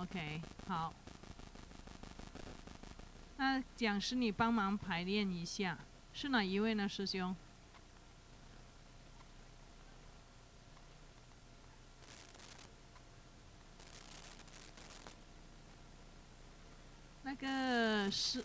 OK， 好。那讲师，你帮忙排练一下，是哪一位呢，师兄？那个是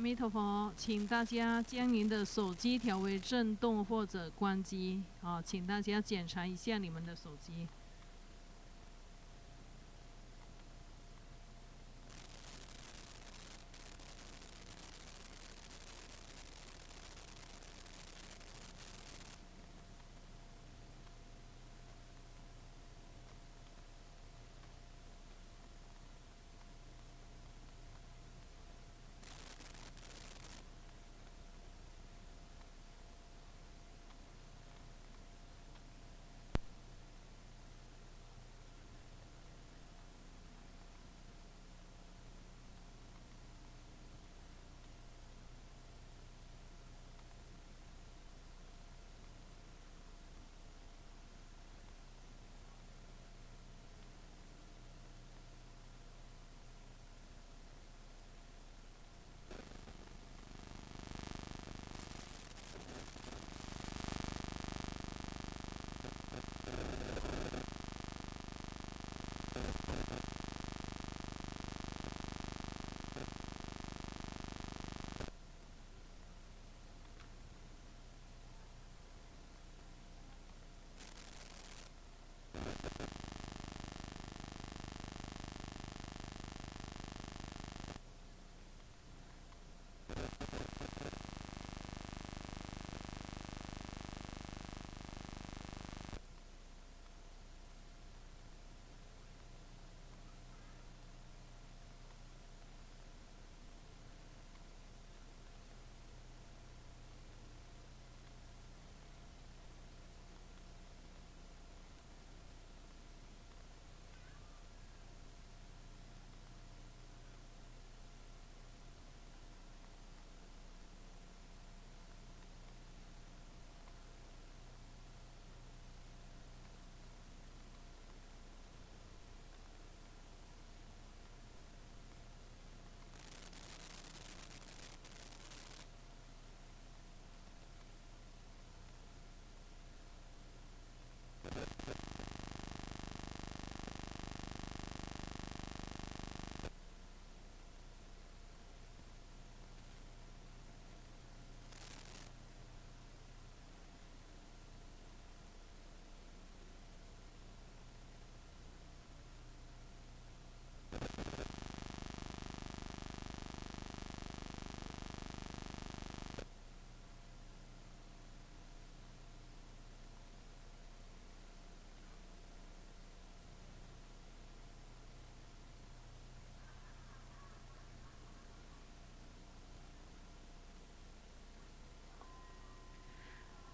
阿弥陀佛，请大家将您的手机调为震动或者关机。请大家检查一下你们的手机。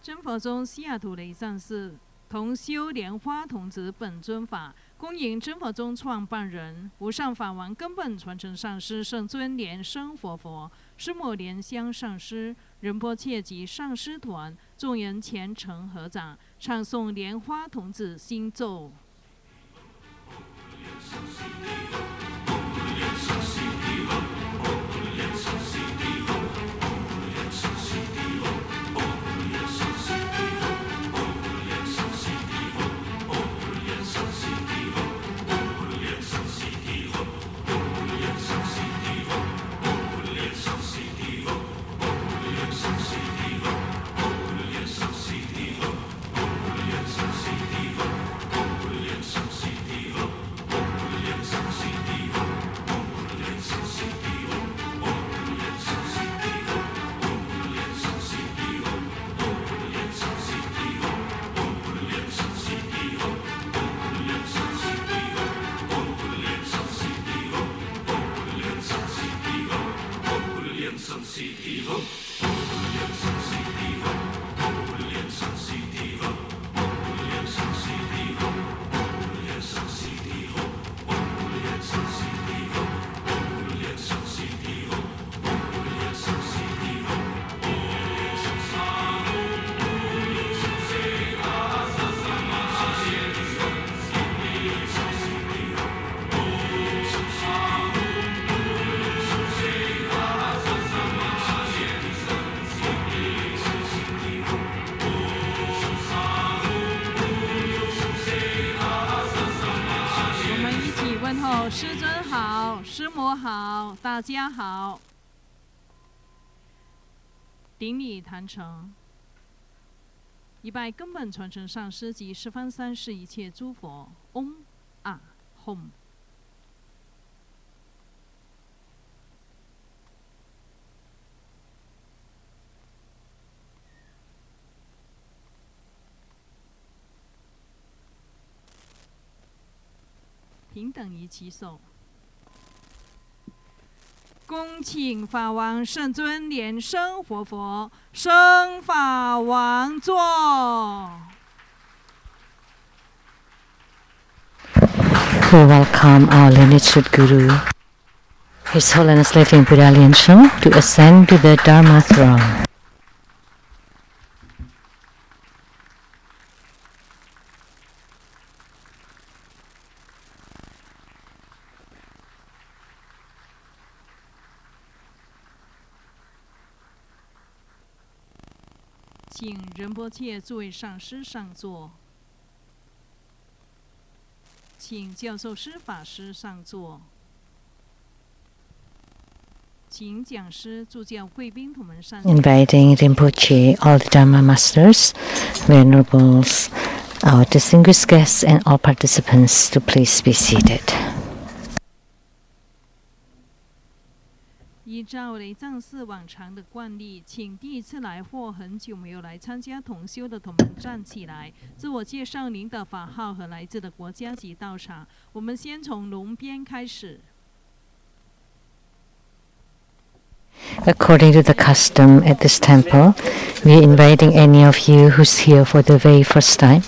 真佛宗西雅图雷上师同修莲花童子本尊法，恭迎真佛宗创办人无上法王根本传承上师圣尊莲生活佛师母莲香上师仁波切及上师团众人虔诚合掌，唱诵莲花童子心咒。师尊好，师母好，大家好。顶礼坛城，一拜根本传承上师及十方三世一切诸佛。嗡啊吽。平等于其手。恭请法王圣尊莲生活佛升法王座。We welcome our lineage Guru, His Holiness Living Buddha Lian Sheng, to ascend to the Dharma throne. 请仁波切诸位上师上座，请教授师法师上座，请讲师助教贵宾同们上座。Inviting Rinpoche, all the Dharma masters, venerables, our distinguished guests, and all participants to please be seated. 依照雷藏寺往常的惯例，请第一次来或很久没有来参加同修的同们站起来，自我介绍您的法号和来自的国家及道场。我们先从龙边开始。According to the custom at this temple, we are inviting any of you who's here for the very first time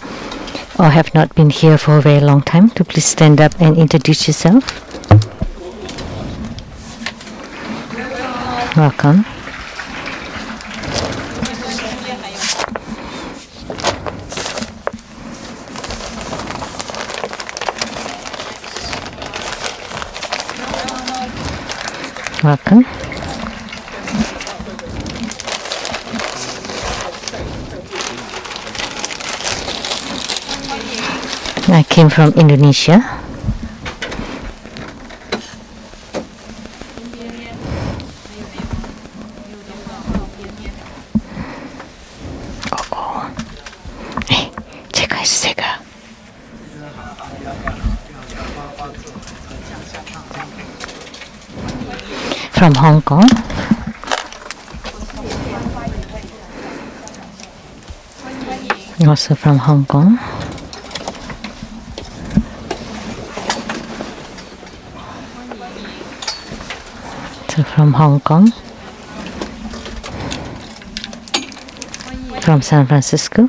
or have not been here for a very long time to please stand up and introduce yourself. Welcome. Welcome. I came from Indonesia. From Hong Kong. Also from Hong Kong. So from Hong Kong. From San Francisco.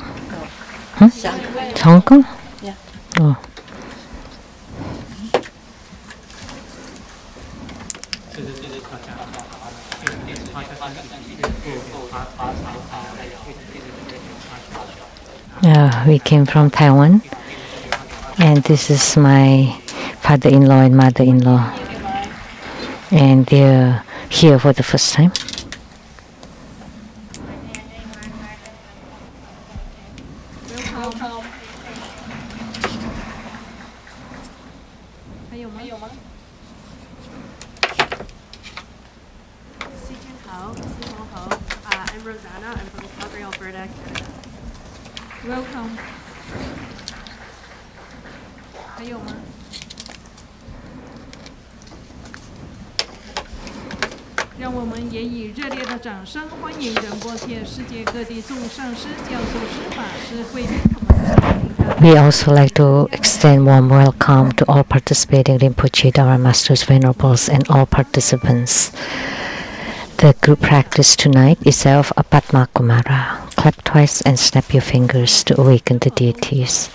Hong Kong? Yeah. Oh. We came from Taiwan, and this is my father-in-law and mother-in-law, and they're here for the first time. I'm Rosanna. I'm from Calgary, Alberta, Canada. Welcome. 还有吗？让我们也以热烈的掌声欢迎仁波切世界各地众上师、教授师、法师、贵宾同们上行。We also like to extend warm welcome to all participating Rinpoche, Dharma Masters, Venerables, and all participants. The group practice tonight is that of a Padmakumara. Clap twice and snap your fingers to awaken the deities.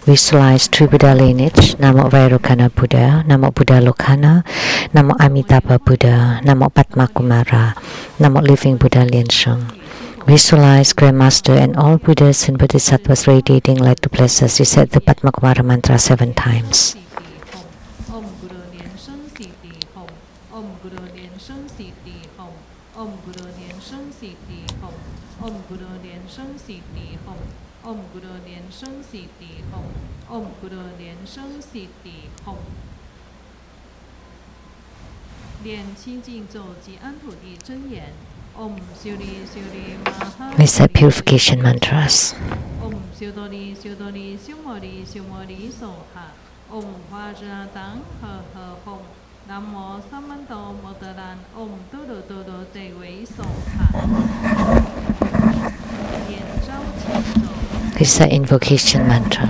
Visualize true Buddha lineage, Namo Vairocana Buddha, Namo Buddha Lokana, Namo Amitabha Buddha, Namo Padmakumara, Namo Living Buddha Lian Sheng. Visualize Grandmaster and all Buddhas and Bodhisattvas radiating light to bless us. You said the Padmakumara mantra 7 times. Om Siuri Siuri Maha. Recite purification mantras. Om Siudori Siudori Siumori Siumori Soha. Om Hwajra Tang He He Hong. Namo Samanto Modaran Om Dodo Dodo Te Wei Soha. Yan Zhao Qi Zo. Recite invocation mantra.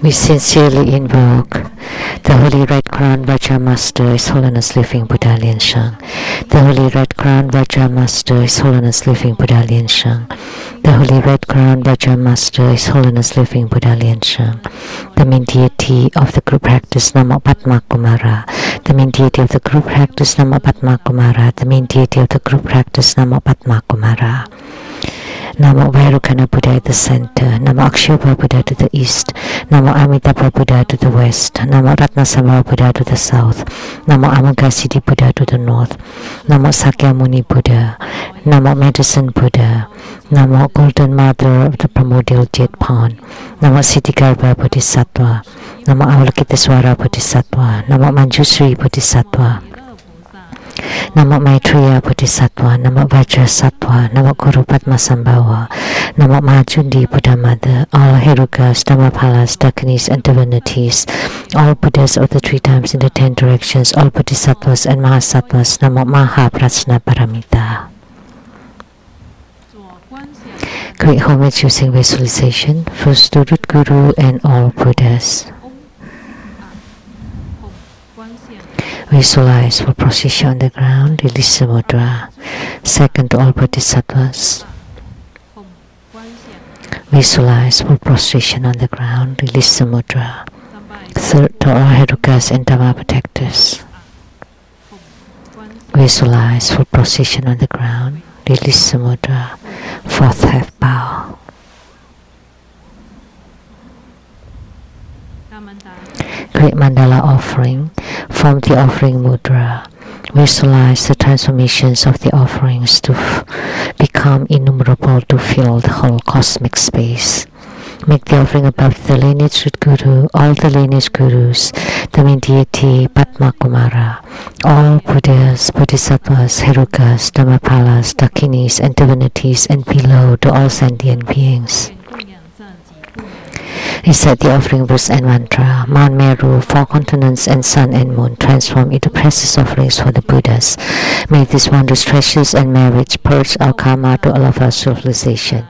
We sincerely invoke the Holy Red Crown Vajra Master, His Holiness Living Buddha Lien Shang. The Holy Red Crown Vajra Master, His Holiness Living Buddha Lien Shang. The Holy Red Crown Vajra Master, His Holiness Living Buddha Lien Shang. The main deity of the group practice Namo Padmakumara. The main deity of the group practice Namo Padmakumara. The main deity of the group practice Namo Padmakumara. Namo Vairukana Buddha at the center, Namo Akshobha Buddha to the east, Namo Amitabha Buddha to the west, Namo Ratnasambhava Buddha to the south, Namo Amagasiddhi Buddha to the north, Namo Sakyamuni Buddha, Namo Medicine Buddha, Namo Golden Mother of the Primordial Jet Pond, Namo Siddhigarbha Bodhisattva, Namo Avalokiteswara Bodhisattva, Namo Manjusri Bodhisattva, Namo Maitreya Bodhisattva, Namo Vajrasattva, Namo Guru Padmasambhava, Namo Mahajundi Buddha Mother, all Herukas, Dhammapalas, Dakinis and divinities, all Buddhas of the 3 times in the 10 directions, all Bodhisattvas and Mahasattvas, Namo Mahaprajna Paramita. Great homage using visualization, first to Root Guru and all Buddhas. Visualize for procession on the ground, release the mudra. Second to all bodhisattvas. Visualize for prostration on the ground, release the mudra. Third to all Herukas and Dhamma protectors. Visualize for procession on the ground, release the mudra. Fourth half bow. Great mandala offering. From the offering mudra, visualize the transformations of the offerings to become innumerable to fill the whole cosmic space. Make the offering above the lineage root guru, all the lineage gurus, the main deity Padmakumara, all Buddhas, Bodhisattvas, Herukas, Dhammapalas, Dakinis and divinities, and below to all sentient beings. Recite the offering verse and mantra. Mount Meru, 4 continents and sun and moon transform into precious offerings for the Buddhas. May these wondrous treasures and marriage purge our karma to all of our civilization.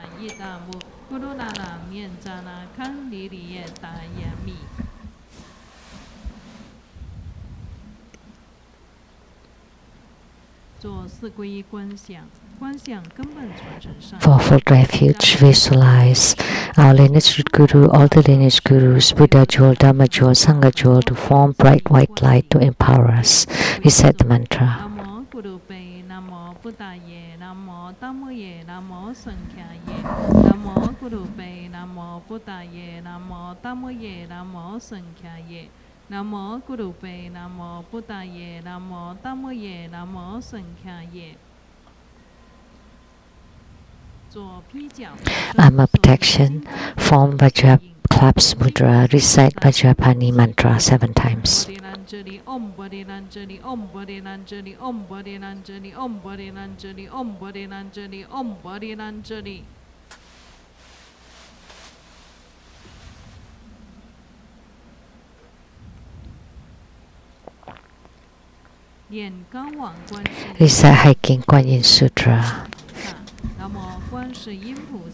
For full refuge, visualize our lineage root guru, all the lineage gurus, Buddha jewel, Dhamma jewel, Sangha jewel to form bright white light to empower us. Recite the mantra. Namo Gurupe, Namo Buddhaye, Namo Dhammaye, Namo Sankhaye. Namo Gurupe, Namo Buddhaye, Namo Dhammaye, Namo Sankhaye. Namo Gurupe, Namo Buddhaye, Namo Dhammaye, Namo Sankhaye. Armor protection. Form Vajra claps mudra. Recite Vajrapani mantra 7 times. Om Bodhi Nanjali, Om Bodhi Nanjali, Om Bodhi Nanjali, Om Bodhi Nanjali, Om Bodhi Nanjali, Om Bodhi Nanjali. Recite Hiking Kuan Yin Sutra.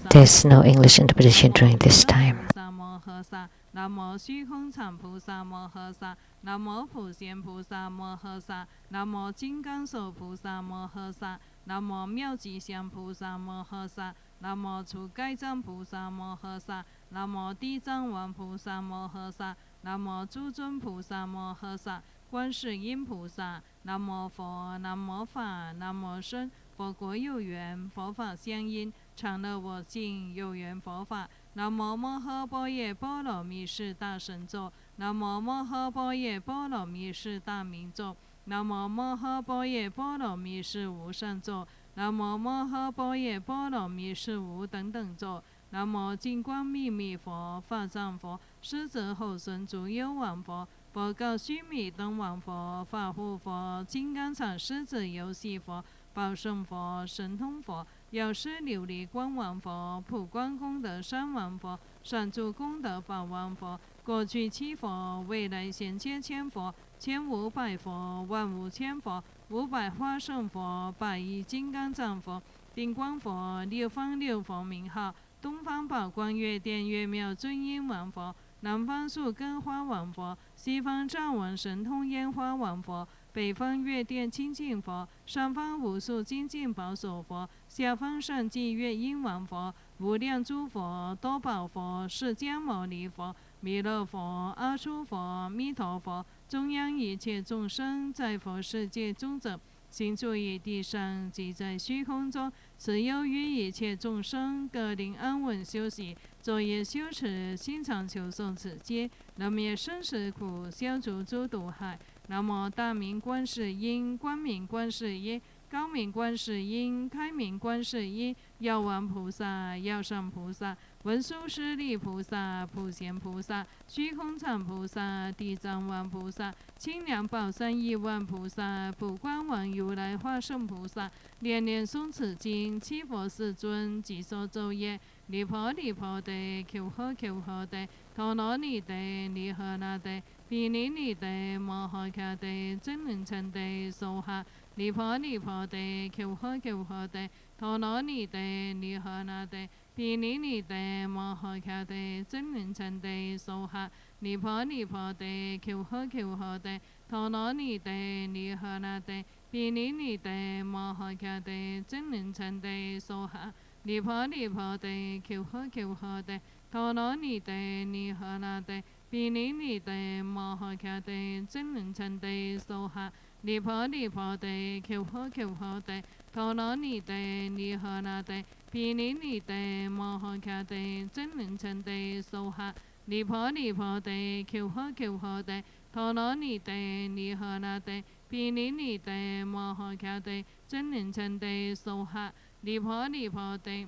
There's no English interpretation during this time. Namo Xu Hong Chan Pusa Mohasa, Namo Puxian Pusa Mohasa, Namo Jinggang So Pusa Mohasa, Namo Miao Ji Xian Pusa Mohasa, Namo Chu Gai Zhang Pusa Mohasa, Namo Di Zhang Wan Pusa Mohasa, Namo Zhu Zun Pusa Mohasa, 观世音菩萨，南无佛，南无法，南无僧。佛国有缘，佛法相应，常乐我净，有缘佛法。南无摩诃般若波罗蜜是大神咒，南无摩诃般若波罗蜜是大明咒，南无摩诃般若波罗蜜是无上咒，南无摩诃般若波罗蜜是无等等咒。南无金光秘密佛，法藏佛，狮子吼孙诸有王佛。报告须弥灯王佛、法护佛、金刚藏狮子游戏佛、宝胜佛、神通佛、药师琉璃光王佛、普光功德山王佛、善住功德宝王佛、过去七佛、未来显接千佛、1500佛、万物千佛、500花胜佛、百亿金刚藏佛、定光佛、六方六佛名号、东方宝光月殿月妙尊音王佛、南方树根花王佛、西方藏王神通烟花王佛、北方月殿清净佛、上方无数精进宝所佛、下方上济月音王佛、无量诸佛、多宝佛、释迦牟尼佛、弥勒佛、阿弥佛、弥陀佛，中央一切众生在佛世界中者，行住于地上，即在虚空中，此由于一切众生各令安稳休息，昼夜修持，心常求受此经，能灭生死苦，消除诸毒害。南无大明观世音，光明观世音，高明观世音，开明观世音，药王菩萨，药上菩萨，文殊师利菩萨，普贤菩萨，虚空藏菩萨，地藏王菩萨，清凉宝山亿万菩萨，普光王如来化身菩萨，念念诵此经，七佛世尊，即说昼夜，离婆离婆地，求呵求呵地，陀罗尼地，尼诃那地，毗尼尼地，摩诃迦地，真人称地，娑哈。离婆离婆地，求呵求呵地，陀罗尼地，尼诃那地，毗尼尼地，摩诃迦地，真人称地，娑哈。离婆离婆地，求呵求呵地，陀罗尼地，尼诃那地，毗尼尼地，摩诃迦地，真人称地，娑哈。离婆离婆地，求呵求呵地，陀罗尼地，尼诃那地，毗尼尼地，摩诃迦地，真人称地，娑哈。离婆离婆地，求呵求呵地，陀罗尼地，尼诃那地，毗尼尼地，摩诃迦地，真人称地，娑哈。离婆离婆地，求呵求呵地，陀罗尼地，尼诃那地，毗尼尼地，摩诃迦地，真人称地，娑哈。离婆离婆地，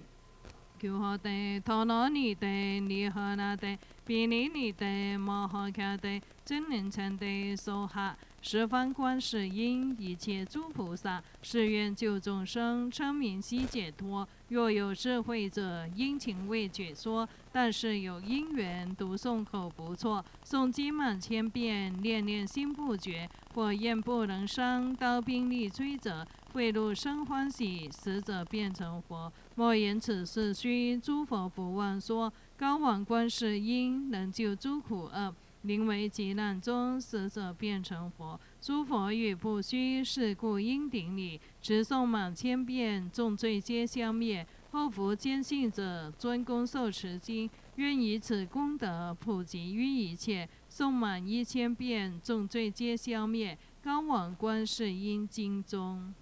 求呵地，陀罗尼地，尼诃那地，毗尼尼地，摩诃迦地，真人称地，娑哈。十方观世音，一切诸菩萨，誓愿救众生，称名悉解脱。若有智慧者，殷勤为解说；但是有因缘，读诵口不错，诵经满千遍，念念心不绝。火焰不能伤，刀兵利摧者，贿赂生欢喜，死者变成佛。莫言此事虚，诸佛不忘说。高往观世音，能救诸苦厄。临危急难中，死者变成佛。诸佛语不虚，是故应顶礼。持诵满千遍，众罪皆消灭。后福坚信者，专攻受持经，愿以此功德普及于一切。诵满1000遍，众罪皆消灭。高往观世音经中。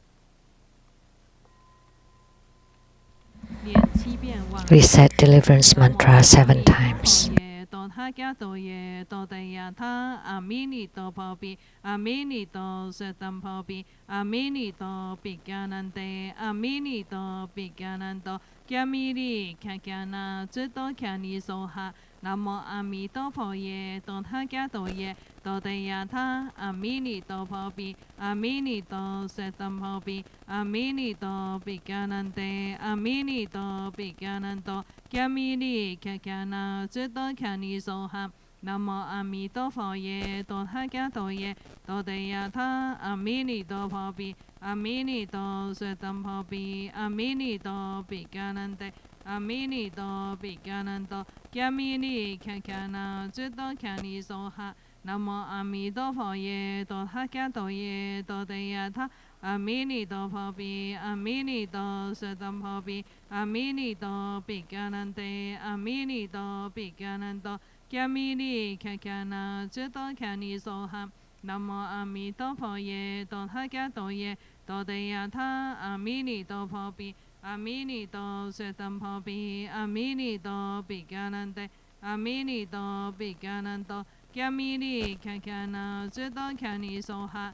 念7遍往。Recite deliverance mantra 7 times. 多他伽多耶多地亚他阿弥尼多婆毗阿弥尼多舍当婆毗阿弥尼多毗迦南地阿弥尼多毗迦南多迦弥利迦迦那智多迦尼娑哈。南无阿弥陀佛耶多他伽多耶多地亚他阿弥尼多婆毗阿弥尼多舍当婆毗阿弥尼多毗迦南地阿弥尼多毗迦南多迦弥利迦迦那智多迦尼娑哈。南无阿弥陀佛耶多他伽多耶多地亚他阿弥尼多婆毗阿弥尼多舍当婆毗阿弥尼多毗迦南地阿弥尼多毗迦南多迦弥利迦迦那智多迦尼娑哈。南无阿弥陀佛耶多他伽多耶多地亚他阿弥尼多婆毗阿弥尼多舍当婆毗阿弥尼多毗迦南地阿弥尼多毗迦南多迦弥利迦迦那智多迦尼娑哈。南无阿弥陀佛耶多他伽多耶多地亚他阿弥尼多婆毗阿弥尼多舍当婆毗阿弥尼多毗迦南地阿弥尼多毗迦南多迦弥利迦迦那智多迦尼娑哈。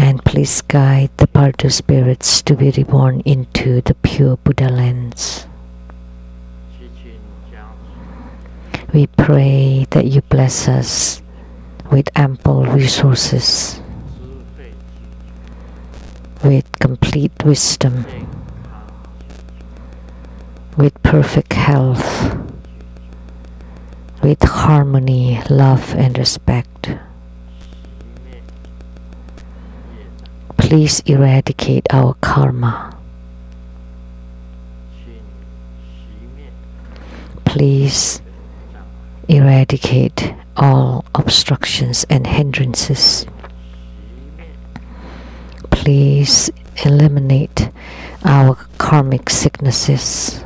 And please guide the Pardu spirits to be reborn into the pure Buddha lands. We pray that you bless us with ample resources, with complete wisdom, with perfect health, with harmony, love, and respect. Please eradicate our karma. Please eradicate all obstructions and hindrances. Please eliminate our karmic sicknesses.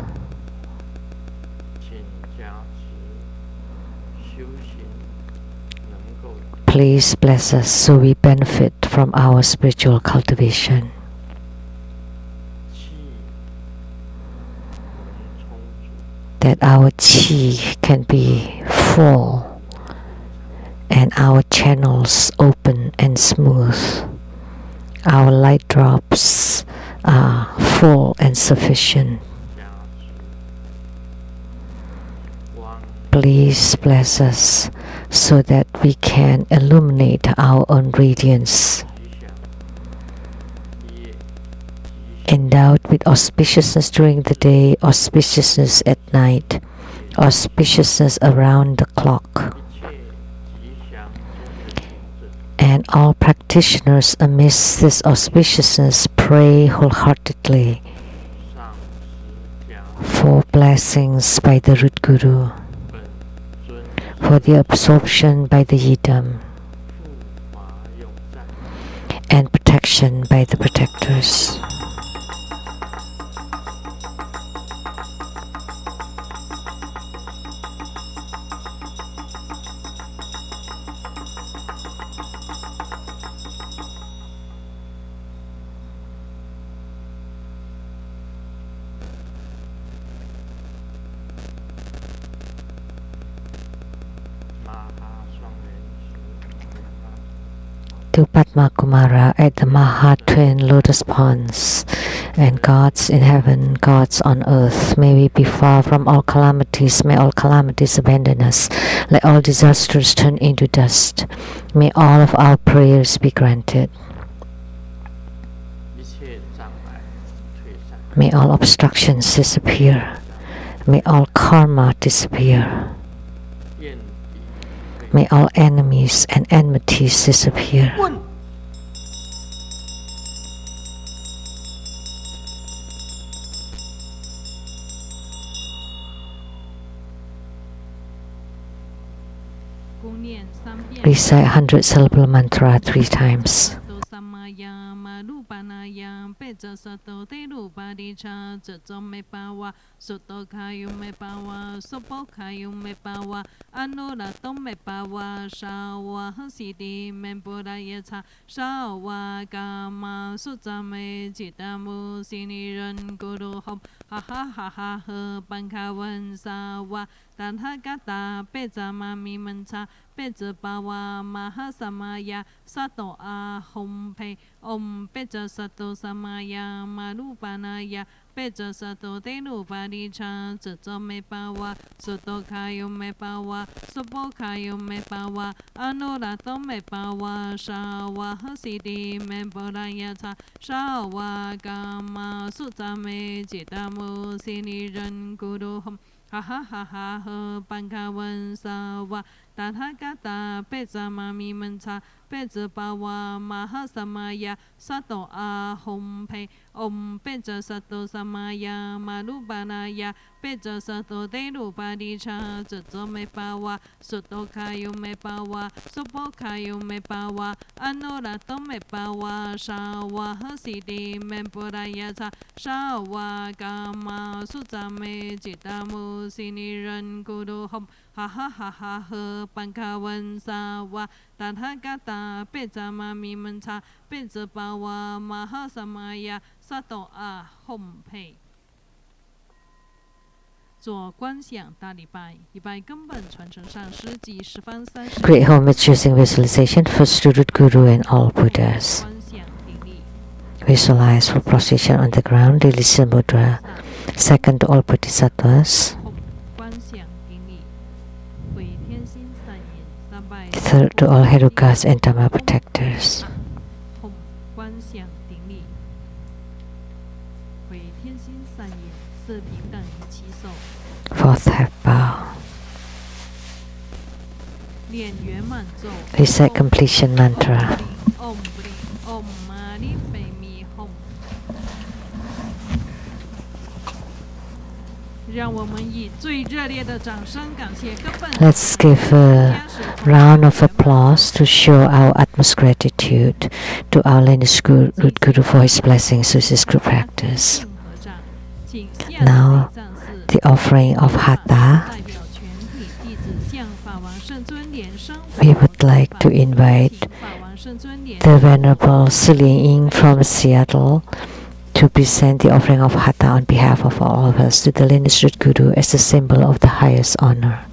Please bless us so we benefit from our spiritual cultivation. That our qi can be full and our channels open and smooth. Our light drops are full and sufficient. Please bless us so that we can illuminate our own radiance. Endowed with auspiciousness during the day, auspiciousness at night, auspiciousness around the clock. And all practitioners amidst this auspiciousness pray wholeheartedly for blessings by the root guru, for the absorption by the yidam, and protection by the protectors. To Padmakumara at the Maha Twin Lotus Ponds, and gods in heaven, gods on earth, may we be far from all calamities, may all calamities abandon us, let all disasters turn into dust, may all of our prayers be granted. May all obstructions disappear, may all karma disappear. May all enemies and enmities disappear. Recite 100 syllable mantra 3 times. Peja sato te rupa di cha zzo me pawa soto kayu me pawa sopo kayu me pawa anora to me pawa shawa hasidi membora yecha shawa kama sutza me jitamu siniran guru hom ha ha ha ha he pankawan sawa Tanhagata Peja Mami Mancha Peja Bawa Mahasamaya Sato Ahompe Om Peja Sato Samaya Marupanaya Peja Sato Tenu Paricha Zzo Me Pawa Soto Kayo Me Pawa Sopo Kayo Me Pawa Anorato Me Pawa Shawa Hasidi Me Borayata Shawa Gama Sutta Me Jitamu Siniran Guru Hom ha ha ha ha he pankawan sawa Tathagata Peja Mami Mancha Peja Bawa Mahasamaya Sato Ahompe Om Peja Sato Samaya Marubanaya Peja Sato Deru Paricha Zzo Me Pawa Soto Kayo Me Pawa Sopo Kayo Me Pawa Anorato Me Pawa Shawa Hasidi Memporayata Shawa Gama Sutta Me Jitamu Siniran Guru Hom ha ha ha ha he pankawan sawa Tathagata Peja Mami Mancha Peja Bawa Mahasamaya Sato Ahompe 做观想大礼拜，礼拜根本传承上师及十方三世。Great home is choosing visualization, first to root guru and all Buddhas. 观想 Visualize full position on the ground, release the mudra. Second, to all bodhisattvas. 观想顶礼，回天心散引，三拜。 Third, to all Herukas and Dhamma protectors. 吽，观想顶礼，回天心散引，四平等一起手， Fourth, half bow. 念圆满咒。 Recite completion mantra. 唵不灵，唵嘛呢呗咪吽。让我们以最热烈的掌声感谢根本。 Let's give a round of applause to show our utmost gratitude to our lineage Guru for his blessings with his group practice. Now, the offering of Hatha. We would like to invite the Venerable Silien Ying from Seattle to present the offering of Hatha on behalf of all of us to the lineage Guru as a symbol of the highest honor.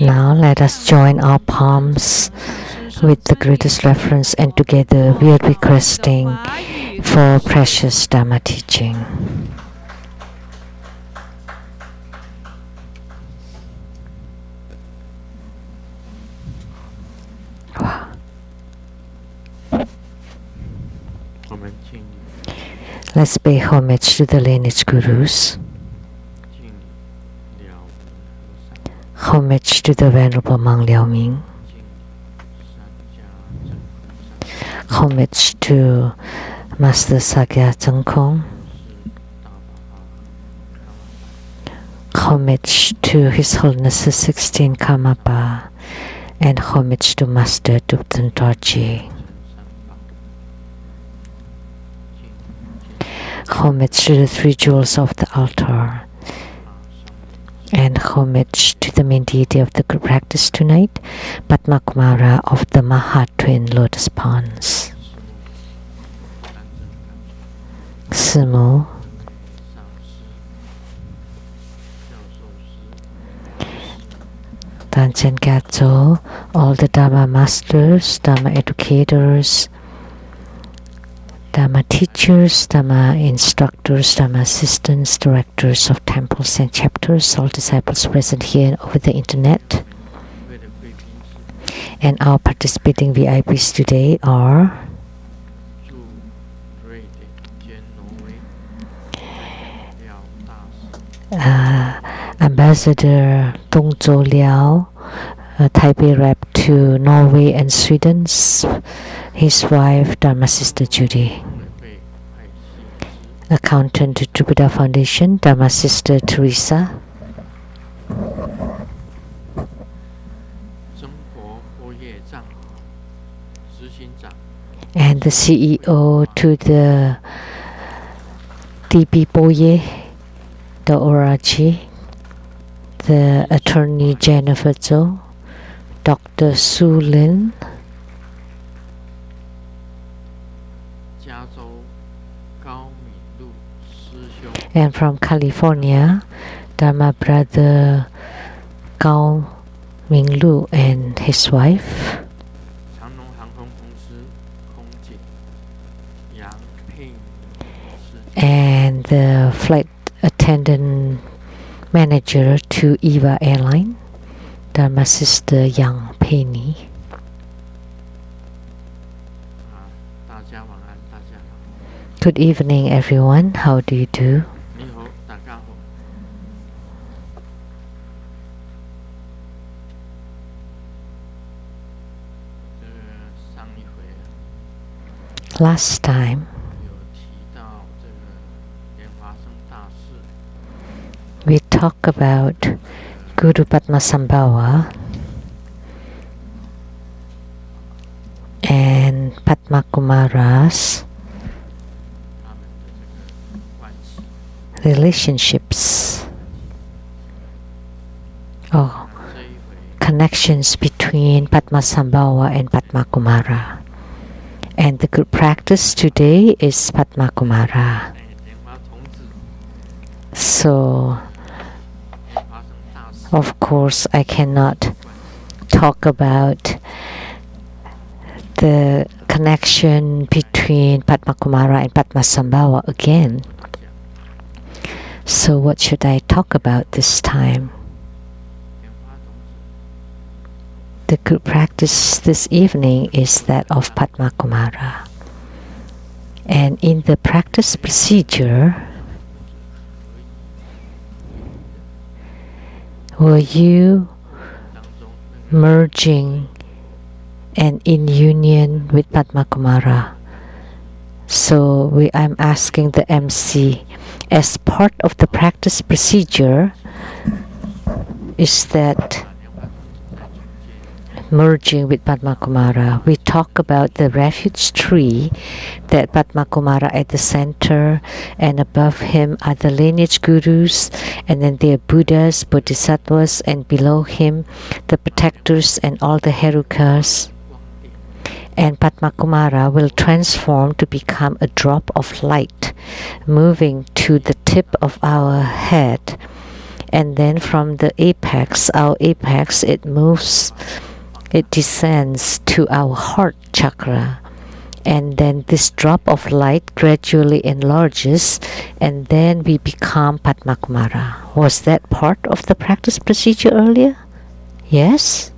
Now let us join our palms with the greatest reverence, and together we are requesting for precious Dhamma teaching. Wow. Let's pay homage to the lineage Gurus. Homage to the Venerable Mang Liao Ming. Homage to Master Sakya Tseng Kong. Homage to His Holiness the 16th Karmapa. And homage to Master Dupten Dorji. Homage to the three jewels of the altar. And homage to the main deity of the group practice tonight, Padmakumara of the Maha Twin Lotus Ponds. Simu, Tanchen Gatso, all the Dhamma masters, Dhamma educators, Dhamma teachers, Dhamma instructors, Dhamma assistants, directors of temples and chapters, all disciples present here and over the internet. And our participating VIPs today are Ambassador Tung Zhou Liao, Taipei rep to Norway and Sweden, his wife Dharma Sister Judy. Accountant to Buddha Foundation, Dharma Sister Teresa. And the CEO to the DB Boye, the Orachi, the Attorney Jennifer Zhou, Dr. Su Lin, and from California, Dharma brother Gao Minglu and his wife. And the flight attendant manager to EVA Airline, Dharma Sister Yang Penny. Good evening, everyone. How do you do? Last time, we talked about Guru Padmasambhava Padmakumara's 他们的这个关系。 relationships or 这一回 connections between Padmasambhava and Padmakumara. And the good practice today is Padmakumara. 莲花童子 So, 莲花生大师 of course, I cannot talk about the connection between Padmakumara and Padmasambhava again. So, what should I talk about this time? 莲花童子 The good practice this evening is that of Padmakumara. And in the practice procedure, were you 当中那个 merging and in union with Padmakumara? So I'm asking the MC, as part of the practice procedure, is that 莲花童子在中间 merging with Padmakumara? We talk about the refuge tree, that Padmakumara at the center, and above him are the lineage gurus, and then there are Buddhas, Bodhisattvas, and below him the protectors and all the Herukas. 光点 And Padmakumara will transform to become a drop of light, moving to the tip of our head. And then from the apex, our apex, it moves, it descends to our heart chakra. And then this drop of light gradually enlarges, and then we become Padmakumara. Was that part of the practice procedure earlier? Yes?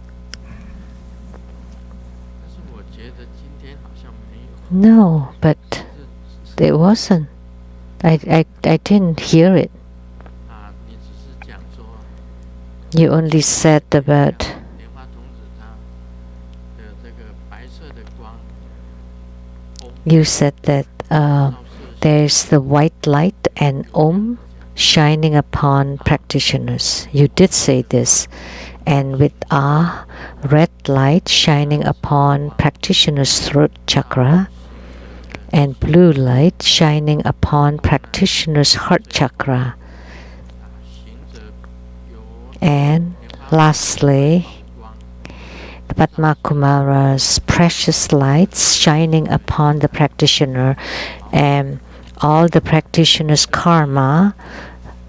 但是我觉得今天好像没有 No, but 是 it wasn't. I didn't hear it. 啊，你只是讲说 You only said about 莲花童子它的这个白色的光 you said that 照射 there's the white light and Om shining upon practitioners. You did say this. And with red light shining upon practitioners' throat chakra, and blue light shining upon practitioners' heart chakra. 行者有 And 莲花 lastly, 光 Padmakumara's precious lights shining upon the practitioner, and all the practitioner's karma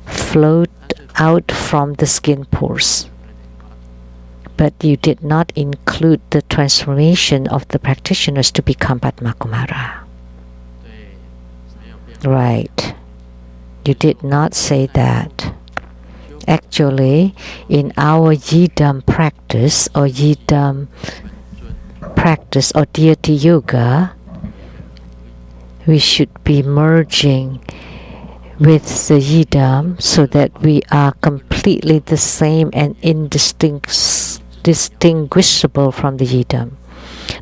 flowed out from the skin pores. But you did not include the transformation of the practitioners to become Padmakumara. 对，没有变 Right. You did not say that. Actually, in our Yidam practice or Yidam 尊 practice or deity yoga, we should be merging with the Yidam so that we are completely the same and indistinguishable from the Yidam.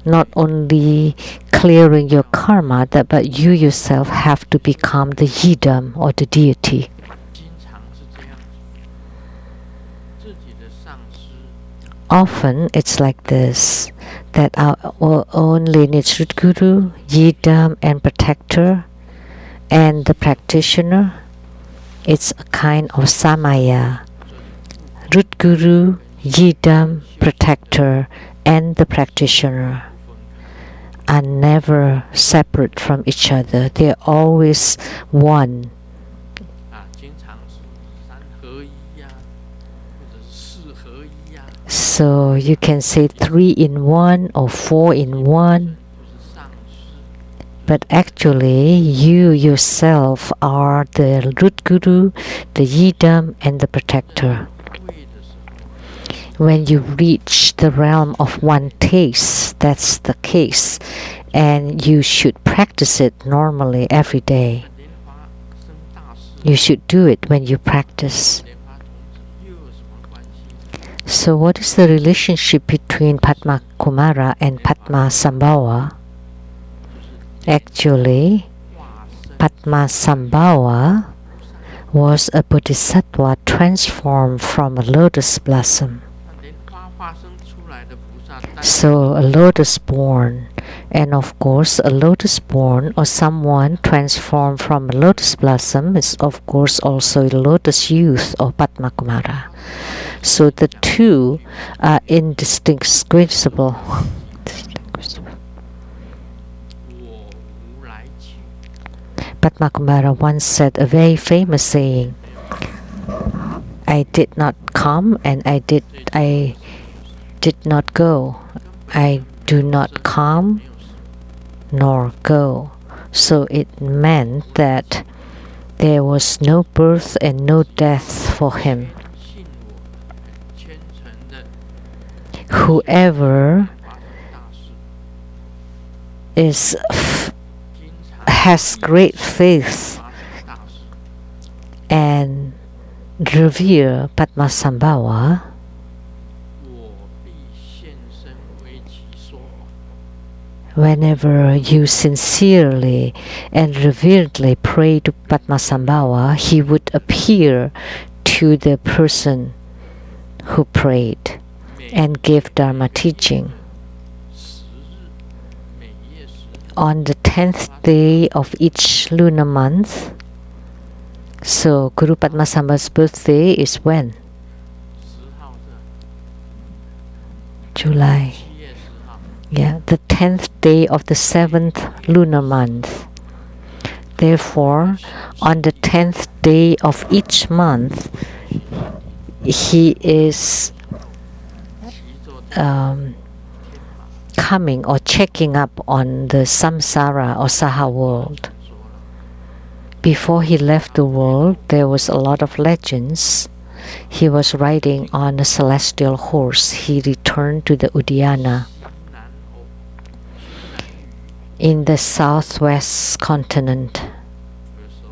Not only clearing your karma, but you yourself have to become the Yidam or the deity. 经常是这样子，自己的上师 Often it's like this, that our own lineage root guru, Yidam and protector, and the practitioner, it's a kind of samaya. Root guru, Yidam, protector, and the practitioner are never separate from each other. They're always one. 啊，经常是三合一呀、或者是四合一呀、 So you can say 3 in 1 or 4 in 1. 就是上师 But actually, you yourself are the root guru, the yidam, and the protector. 会的时候， When you reach the realm of one taste, that's the case, and you should practice it normally every day. 莲花生大师， You should do it when you practice. 莲花童子又有什么关系？ So, what is the relationship between Padmakumara and Padmasambhava? Actually, 化身 Padmasambhava was a bodhisattva transformed from a lotus blossom. 那莲花化生出来的菩萨，单 So a lotus born And of course, a lotus born or someone transformed from a lotus blossom is of course also a lotus youth or Padmakumara. So the two are indistinguishable. 我无来去， Padmakumara once said a very famous saying, I did not come and I did not go. I do not come nor go. So it meant that there was no birth and no death for him. 信我，很虔诚的 Whoever 发生大事， is 经常 has great faith 发生大事， and revere Padmasambhava, 我必现身为其说法。 whenever you sincerely and reveredly pray to Padmasambhava, he would appear to the person who prayed 每 and give Dharma teaching. 10日，每夜10日， On the 10th day of each lunar month, so Guru Padmasambhava's birthday is when? 10号是 July. 7月10号， Yeah, the 10th day of the 7th lunar month. Therefore, on the 10th day of each month, he is 骑着天马， coming or checking up on the samsara or saha world. 说了， Before he left the world, there was a lot of legends. He was riding on a celestial horse. He returned to the Uddiyana 西南欧， in the southwest continent. 有时候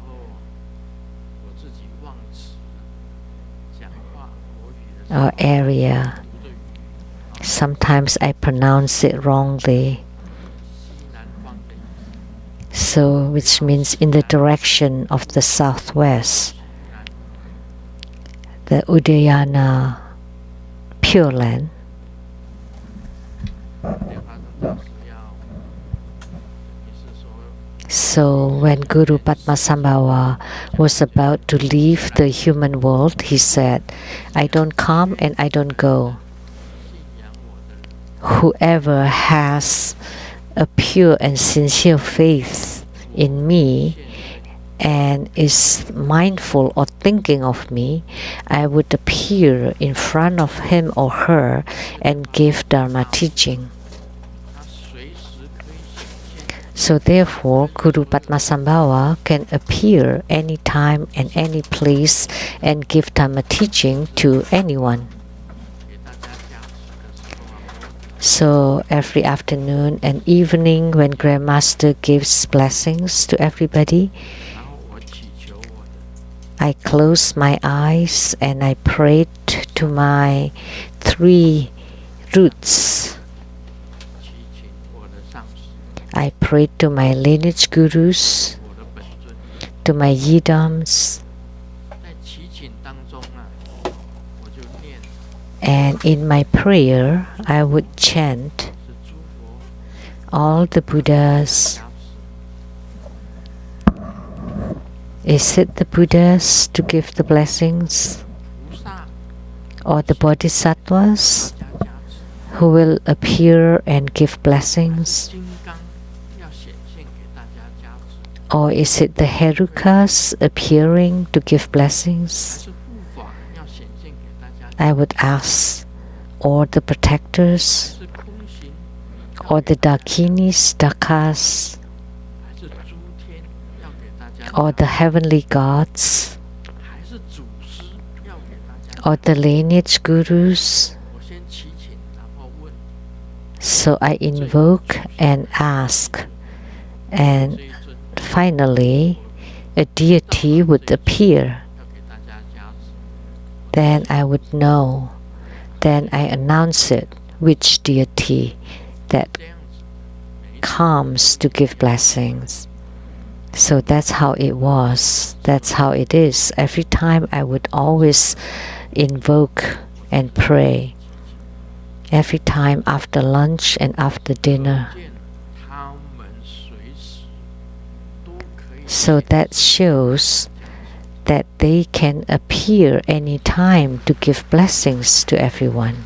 我自己忘词了，讲话国语的时候 Our area. 读的语， Sometimes I pronounce it wrongly. 西南方的意思， So, which means in the direction of the southwest, 南 the Uddiyana Pure Land. 莲花生大师要，你是说 So, when Guru Padmasambhava was about to leave the human world, he said, I don't come and I don't go. 信仰我的人， Whoever has a pure and sincere faith in me 现在 and is mindful or thinking of me, I would appear in front of him or her and give Dharma teaching. 他随时可以显现， So therefore, Guru Padmasambhava can appear anytime and any place and give Dharma teaching to anyone. 给大家加持的时候啊，我 So every afternoon and evening when Grandmaster gives blessings to everybody, 然后我祈求我的 I close my eyes and I prayed to my 3 roots. 祈请我的上师， I prayed to my lineage gurus, 我的本尊， to my yidams, 在祈请当中啊，我就念 and in my prayer I would chant 是诸佛 all the Buddhas. 加持， Is it the Buddhas to give the blessings 菩萨 or the Bodhisattvas 大家加持， who will appear and give blessings? 金刚要显现给大家加持， Or is it the Herukas appearing to give 还 blessings? 是护法要显现给大家加 I would ask all the protectors 持，是空行 or the Dakinis, Dakas 还是诸天要给大家 or 加 the heavenly gods 持，还是祖师要给大家 or the lineage gurus? 我先祈请，然后问 So I invoke and ask, and 这一尊 finally a deity would appear. 要给大家加持， Then I would know. Then I announce it, which deity that 这样子，每一次 comes to give blessings. So that's how it was. That's how it is. Every time I would always invoke and pray. Every time after lunch and after dinner. 见他 So that shows that they can appear anytime to give blessings to everyone.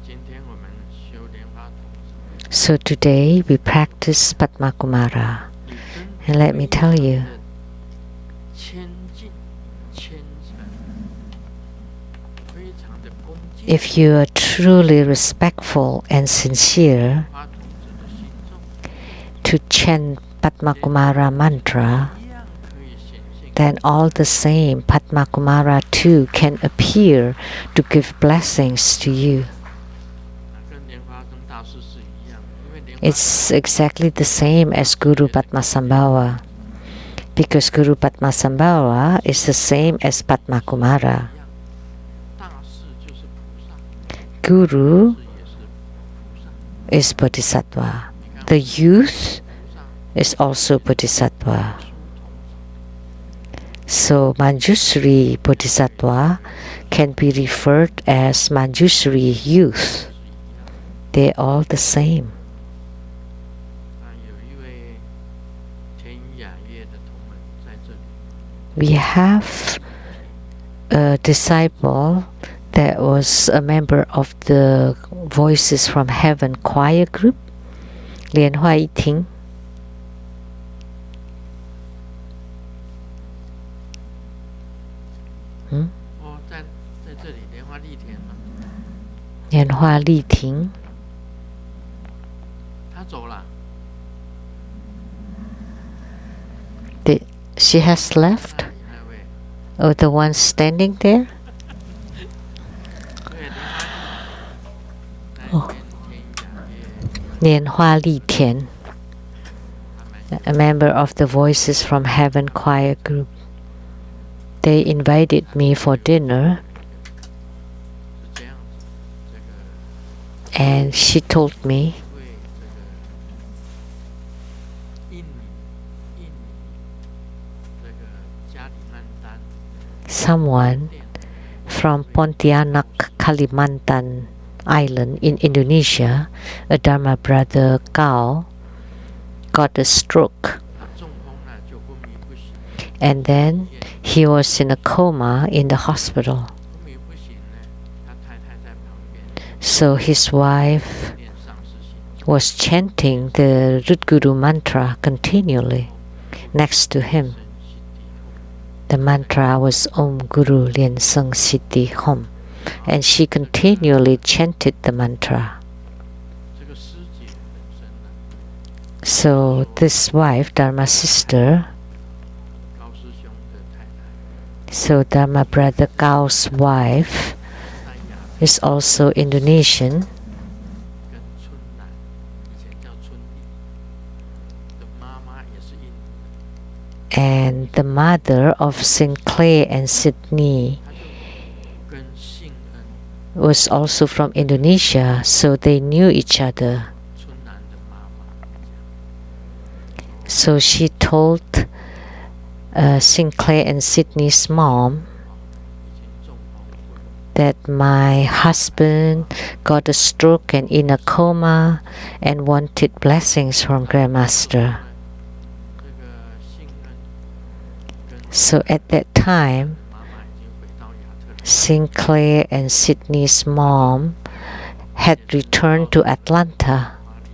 今天我们修莲花童子， So today we practice Padmakumara. And let me tell you, 谦敬、虔诚，非常的恭敬。 if you are truly respectful and sincere 花童子的心中， to chant Padmakumara mantra, 一样可以显现。 then all the same Padmakumara too can appear to give blessings to you. 跟莲花生大师是一样，因为莲花 It's exactly the same as Guru Padmasambhava, because Guru Padmasambhava is the same as Padmakumara. 大士就是菩萨， Guru 是也是菩萨。 is Bodhisattva. The youth 菩萨 is also Bodhisattva. 书童子， So Manjushri Bodhisattva can be referred as Manjushri youth. 是一样。 They're all the same. 有一位天雅乐的同门在这里， We have a disciple that was a member of the Voices from Heaven choir group, Lian Hua Yi Ting. 哦，在这里莲花丽田嘛， Lian Hua Li Ting. 他走了， She has left. 那位， Oh, the one standing there? 对，莲花丽田，那边天雅乐， Lian Hua Li Tian, 他们 a member of the Voices from Heaven choir group. They invited me for dinner, 是这样子，这个。 and she told me 为这个印尼这个加里曼丹 someone 店 from Pontianak, Kalimantan Island in Indonesia, a Dharma brother Gao, got a stroke, 他中风了就昏迷不醒， and then he was in a coma in the hospital. 昏迷不醒呢，他太太在旁边 So his wife 念上师心， was chanting the Rudguru mantra continually next to him. 生心地后， The mantra was Om Guru Lien Seng Siddhi Hom, and she continually chanted the mantra. 这个师姐本身呢， So this wife, Dharma sister, 高师兄的太太， so Dharma brother Gao's wife 三亚 is also Indonesian, 跟春兰，以前叫春丽的妈妈也是印尼人， and the mother of Sinclair and Sydney 他就跟信恩 was also from Indonesia, so they knew each other. 春兰的妈妈这样。 So she told Sinclair and Sydney's mom 已经中风昏迷， that my husband got a stroke and in a coma and wanted blessings from Grandmaster. 这个信恩跟 So at that time, 妈妈已经回到亚特兰 Sinclair and Sydney's mom had returned to Atlanta. 花丽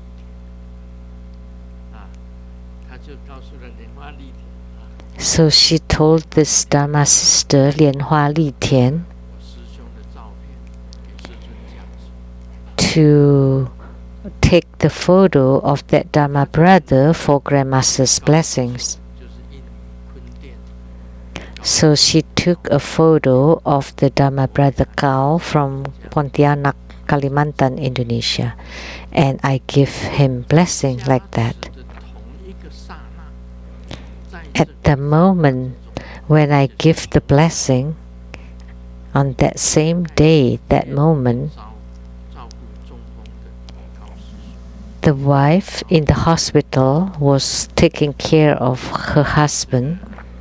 田啊，他就告诉了莲花丽田啊， So she told this Dharma sister, Lian Hua Li Tian, 我师兄的照片给师尊讲述， to take the photo of that Dharma brother for Grandmaster's blessings. 就是印尼坤甸 So she took a photo of the Dharma brother Kao from Pontianak, Kalimantan, Indonesia, and I give him blessing like that. 加持的同一个刹那，在 At 这 the moment when I give the blessing, on that same day, that moment, 照顾中风的高师兄， the wife in the hospital was taking care of her husband,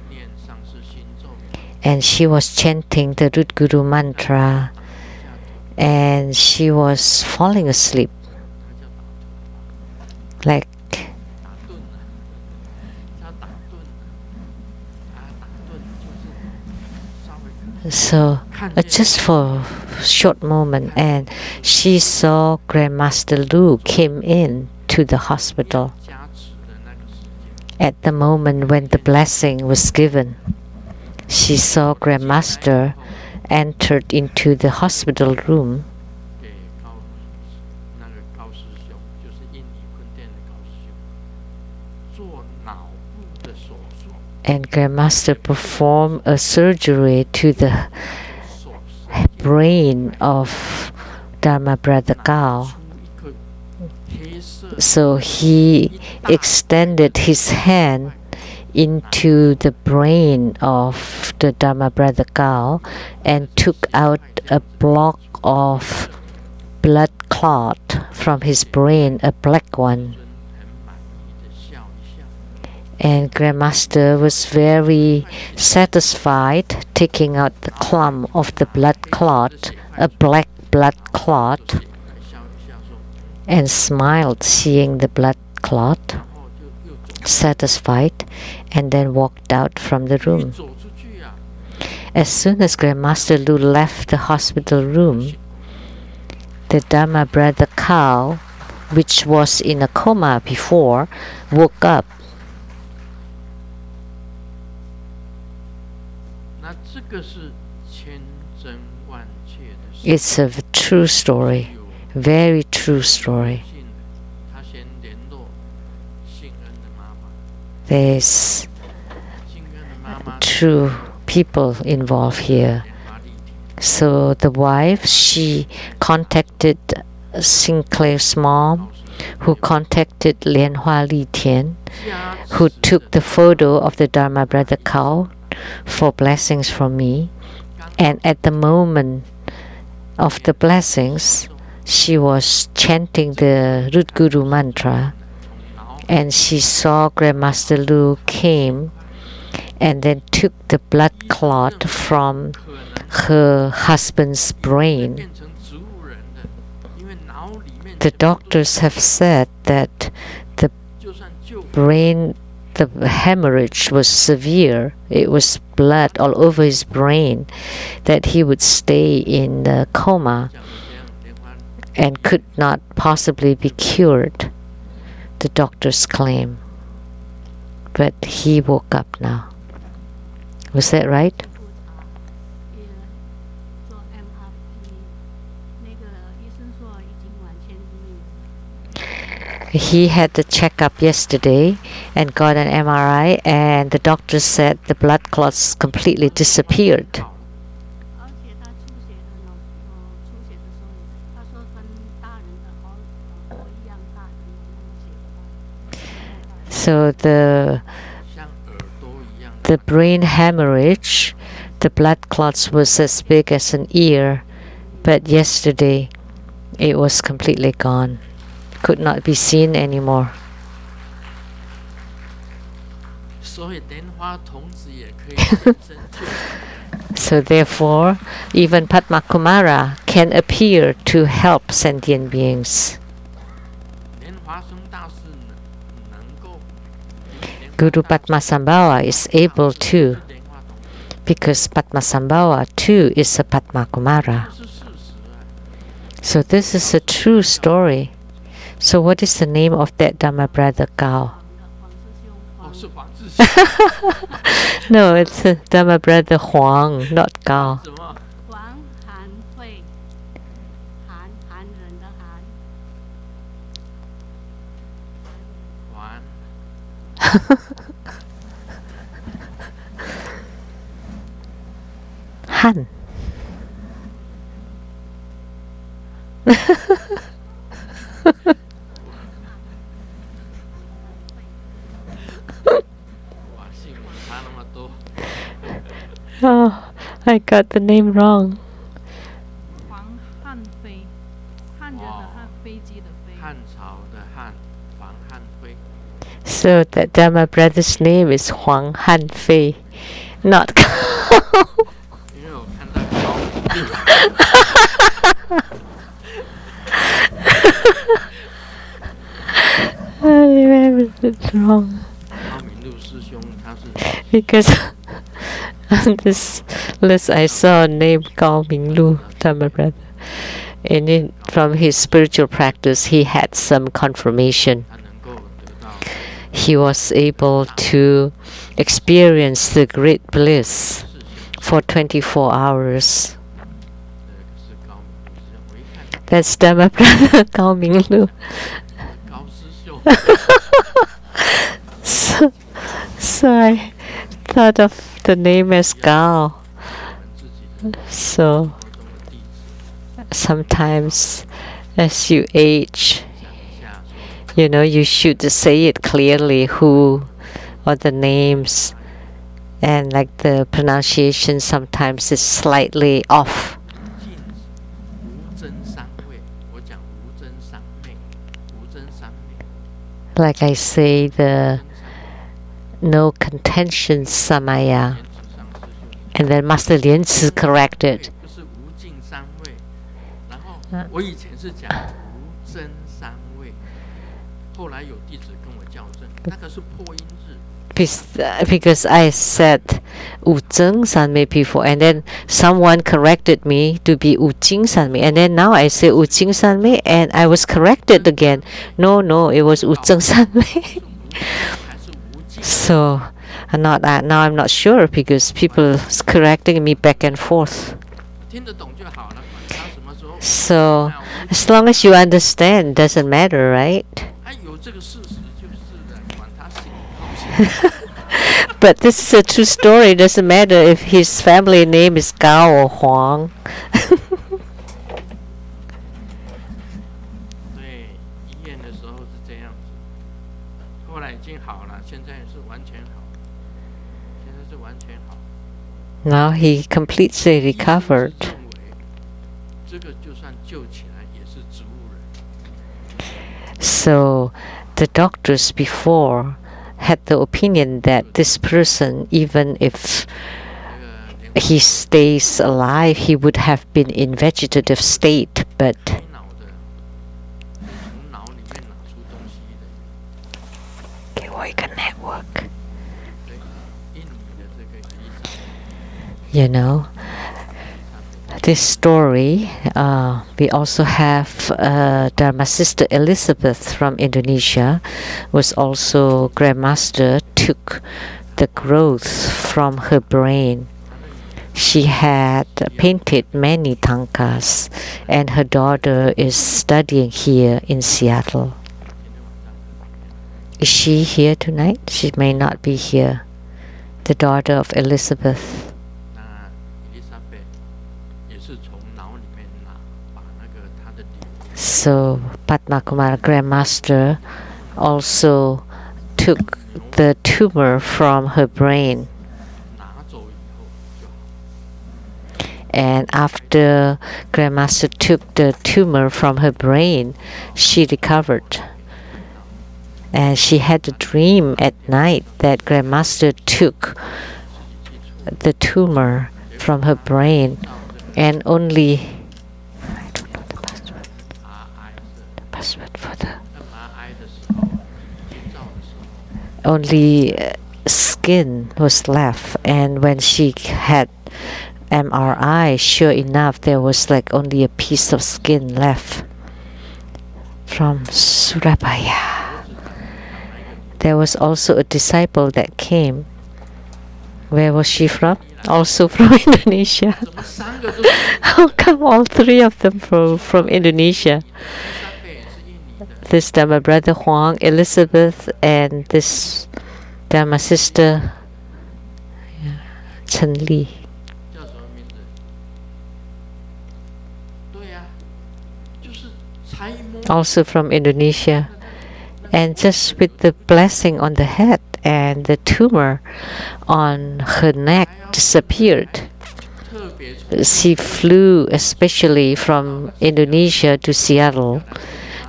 念上师心咒， and she was chanting the Rudguru mantra, and she was falling asleep, 他叫打盹， like 打盹 So just for a short moment, and she saw Grandmaster Lu came in to the hospital 加持的那个时间， at the moment when the blessing was given. She saw Grandmaster entered into the hospital room, 给那个高师兄，就是印尼坤甸的高师兄，做脑部的手术， and Grandmaster performed a surgery to the 手 brain of Dharma Brother Gao. 出一颗黑色 So he extended his hand into the brain of the Dharma Brother Gao and took out a block of blood clot from his brain, a black one. 很满意的笑一笑， And Grandmaster was very satisfied taking out the clump of the blood clot, a black blood clot, 来笑一笑说， and smiled seeing the blood clot, 然后就又走， satisfied, and then walked out from the 一 room. 走出去啊， As soon as Grandmaster Lu left the hospital room, the Dharma Brother Kao, which was in a coma before, woke up. 那这个是千真万确的事， It's a true story, 有 very true story. 幸的，他先联络信恩的妈妈， There's 信恩的妈妈 true people involved here. 莲花丽田， So the wife, she contacted Sinclair's mom, who contacted Lian Hua Li Tian, 加 who 持 took 的 the photo of the Dharma Brother Kao for blessings from me. And at the moment of the blessings, she was chanting the Root Guru mantra, 从脑 and she saw Grandmaster Lu came and then took the blood clot from 可能 her husband's 会 brain. 变成植物人的，因为脑里面 The doctors have said that the 就算救 brain, the hemorrhage was severe. It was blood all over his brain, that he would stay in the coma 讲的这样，莲花 and could not possibly be cured, the doctors claim. But he woke up now. Was that right? 也做 MRI， 那个医生说已经完全痊愈。 He had the checkup yesterday and got an MRI, and the doctor said the blood clots completely disappeared. 而且他出血的呢，出血的时候，他说跟大人的头一样大的那个血。 So the 像耳朵一样， the brain hemorrhage, the blood clots was as big as an ear, but yesterday it was completely gone, could not be seen anymore. 所以莲花童子也可以现身救人。 So therefore, even Padmakumara can appear to help sentient beings. 莲花生大师能够， Guru Padmasambhava is able to, 莲花童子 because Padmasambhava too is a Padmakumara. 是事实啊。 So this is a true story. So what is the name of that Dharma Brother Gao? 黄师兄，哦，是黄志祥 No, it's Dharma Brother Huang, not Gao. 什么？黄韩慧，韩人的韩，还Han. 哇，姓差那么多。 Oh, I got the name wrong. 黄汉飞，汉人的汉，飞机的飞。汉朝的汉，黄汉辉。 So that Dharma Brother's name is Huang Han Fei, not Gao. 因为我看到高明 I remember it's wrong 高明路师兄，他是 because On this list, I saw a name called Minglu, Dharma brother. And from his spiritual practice, he had some confirmation. 他能够得到 He was able to experience the great bliss 事情， for 24 hours. 是高明师兄。我一看 That's Dharma brother Gao Minglu. 高师兄， So I thought of the name as Gao. 我们自己的 So 活中的弟子， sometimes as you age, 下说 you know, you should say it clearly who or the names, and like the pronunciation sometimes is slightly off. 尽无真三昧。我讲无真三昧，无真三昧， Like I say, the 真三昧。 no contention samaya, 莲池上师兄。 and then Master Lianci corrected. 就是无尽三味，然后我以前是讲无真三味，后来有弟子跟我校正，那个是破音字， Because I said Wu Zheng Sanmei before, and then someone corrected me to be Wu Jing Sanmei, and then now I say Wu Jing Sanmei, and I was corrected again. No, it was Wu Zheng Sanmei. 是无真还是无尽？ So now I'm not sure because people is correcting me back and forth. 听得懂就好了，管他什么时候。 So as long as you understand, doesn't matter, right? 哎，有这个事实就是的，管他心里高兴。 But this is a true story. Doesn't matter if his family name is Gao or Huang. 对，医院的时候是这样子，后来已经好了，现在是完全好，现在是完全好。 Now he completely 医生 recovered. 是认为这个就算救起来也是植物人。 So the doctors before had the opinion that this person, even if 那个连 he stays alive, he would have been in vegetative state. But 开脑的，从脑里面拿出东西的，对，印尼的这个伊丽莎白， you know, this story, we also have Dharma sister Elizabeth from Indonesia, was also grandmaster, took the growth from her brain. She had painted many tankas, and her daughter is studying here in Seattle. 今天晚上 Is she here tonight? She may not be here. The daughter of Elizabeth. 那伊丽莎白也是从脑里面拿，把那个她的瘤 So Padmakumara grandmaster also took the tumor from her brain. 拿走以后就好。 And after grandmaster took the tumor from her brain, she recovered. And she had a dream at night that grandmaster took 自己记错， the tumor from her brain 到这个 and only I don't know the password. RI 是 Password for the MRI 的时候，建造的时候， only skin was left, and when she had MRI, sure enough there was like only a piece of skin left from Surabaya. 我只讲哪一个 There was also a disciple that came. Where was she from? Also from Indonesia. 怎么三个都是 How come all three of them from Indonesia? 伊丽莎白也是印尼的， This Dharma brother Huang, Elizabeth, and this Dharma sister Chen Li. 叫什么名字？对呀、就是才摸 Also from Indonesia. And just with the blessing on the head and the tumor on her neck disappeared. 特别从 She flew especially from Indonesia to Seattle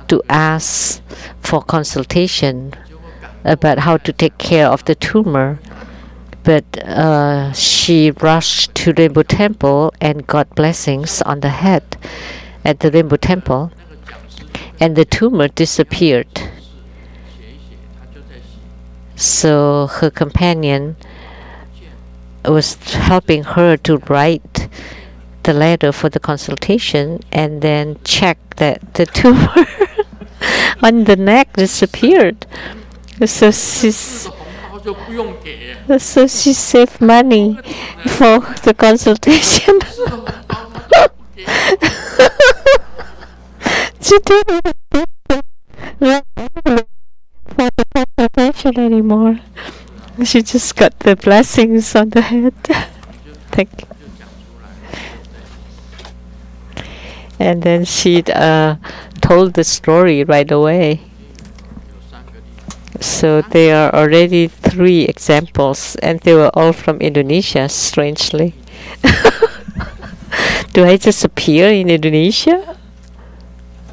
to ask for consultation 结果感 about how to take care of the tumor. But she rushed to Rainbow Temple and got blessings on the head at the Rainbow Temple, 那个讲师 and the tumor disappeared. 写一写，他就在写， So her companion was helping her to write the letter for the consultation and then check that the tumor on the neck disappeared. So she 这个红包就不用给， saved money for the consultation. 这个红包他就不给。 She didn't for the consultation anymore. She just got the blessings on the head. Thank you. 就讲出来， And then she told the story right away. 有3个例子， So there are already 3 examples, and they were all from Indonesia, strangely. Do I just appear in Indonesia?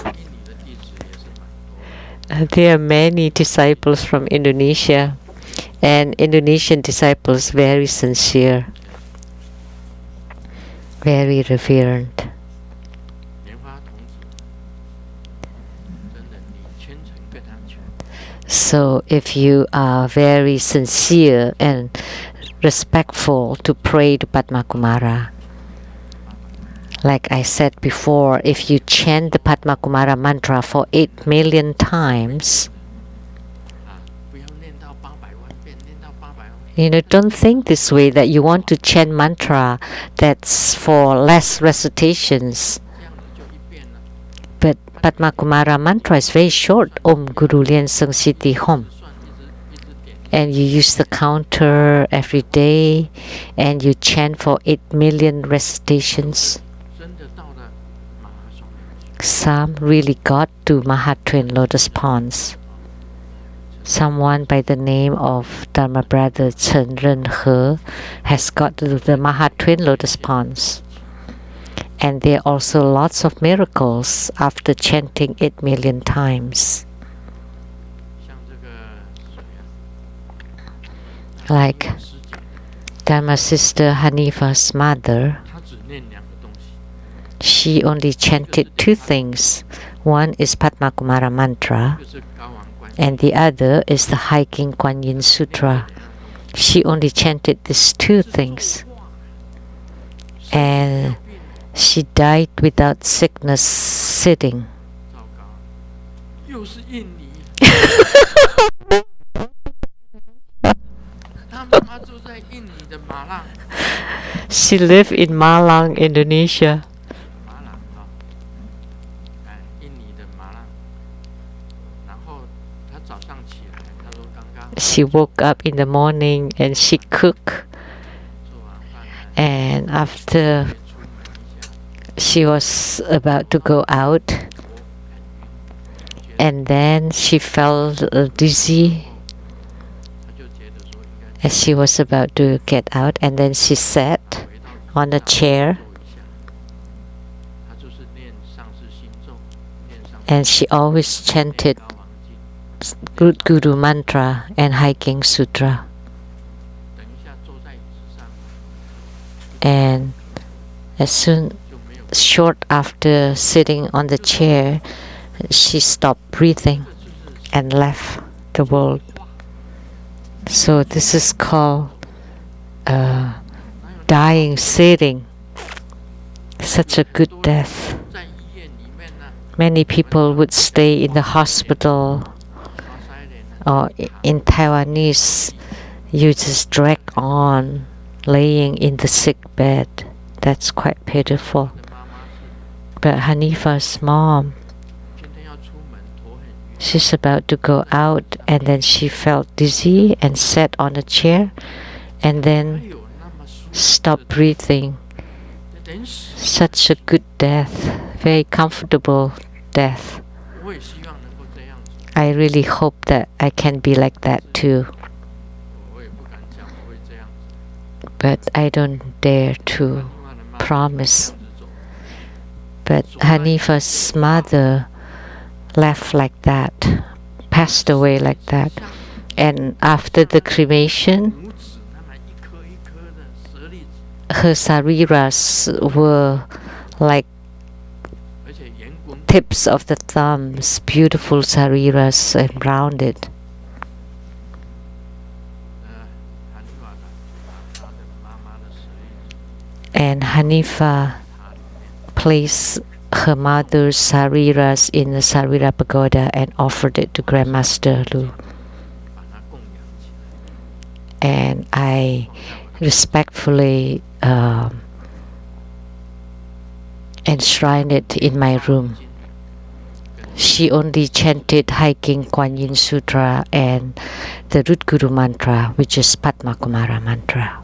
印尼的弟子也是蛮多的。 There are many disciples from Indonesia, and Indonesian disciples very sincere, very reverent. 莲花童子，真的你虔诚跟他求， So if you are very sincere and respectful to pray to Padmakumara, like I said before, if you chant the Padmakumara mantra for 8 million times, 啊，不要念到800万遍，念到800万遍。 you know, don't think this way that you want to chant mantra that's for less recitations. 这样你就一遍了， But Padmakumara mantra is very short. Om Guru Lien Sung Siti Hom. 算一直点， And you use the counter every day, and you chant for 8 million recitations. 真的到了马哈双面。 Some really got to Maha Twin Lotus Ponds. Someone by the name of Dharma Brother Chen Ren He has got to the Maha Twin Lotus Ponds. And there are also lots of miracles after chanting 8 million times. 像这个谁啊？ Like 师姐， Dharma Sister Hanifa's mother, 她只念2个东西， she only chanted 2 things. One is Padmakumara mantra, 就是高王观音。 and the other is the Hiking Kuan Yin Sutra. She only chanted these 2 things, and she died without sickness sitting. 糟糕，又是印尼。他妈妈住在印尼的马浪， She lived in Malang, Indonesia. 马浪啊，哎，印尼的马浪。然后他早上起来，他说刚刚 She woke up in the morning and she cooked, 做完饭呢， and after 出门一下， she was about to go out, 我很晕，觉得 and then she felt dizzy 他就觉得说应该 as she was about to get out, and then she sat 回到 on a chair 坐一下，他就是念上师心咒，念上 and she always chanted 高王经， Good Guru Mantra and Hiking Sutra. 等一下坐在椅子上 And as soon, 就没有， short after sitting on the chair, she stopped breathing 这就是 and left the world. So this is called dying sitting. Such a good death. 在医院里面呢， Many people would stay in the hospital, 华塞人呢， or in Taiwanese, you just drag on laying in the sick bed. That's quite pitiful. 的妈妈是 But Hanifa's mom, 今天要出门，头很晕， she's about to go out, and then she felt dizzy and sat on a chair, and 哪 then 有那么舒服 stopped 的 breathing. 人死？ Such a good death, very comfortable death. 我也希望能够这样子， I really hope that I can be like that too, 我也不敢讲我会这样子。 but I don't dare to 另外的妈妈 promise. 这样子走， But Hanifa's mother left like that, passed away like that. 像 And after the cremation, 拇指那么一颗一颗的舍利子， her sariras were like 而且圆滚滚 tips of the thumbs, beautiful sariras and rounded. 韩尼瓦他的妈妈 And Hanifa placed her mother's sariras in the Sarira pagoda and offered it to Grandmaster Lu. And I respectfully enshrined it in my room. She only chanted Hiking Kuan Yin Sutra and the Root Guru mantra, which is Padmakumara mantra.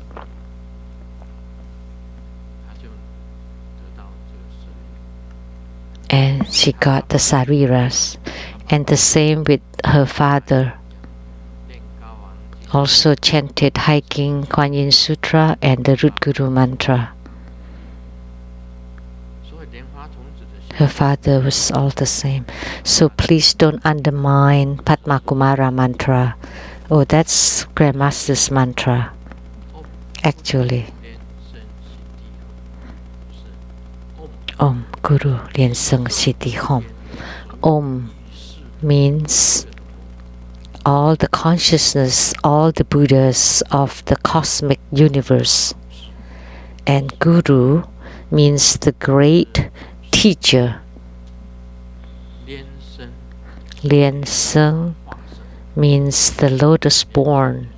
And she got the sariras. And the same with her father. Also chanted Hiking Kuan Yin Sutra and the Root Guru mantra. Her father was all the same. So please don't undermine Padmakumara mantra. Oh, that's Grandmaster's mantra. Actually. Om Guru Lien Seng Siddhi Hom. Om means all the consciousness, all the Buddhas of the cosmic universe. And Guru means the great teacher. Lien Seng means the lotus born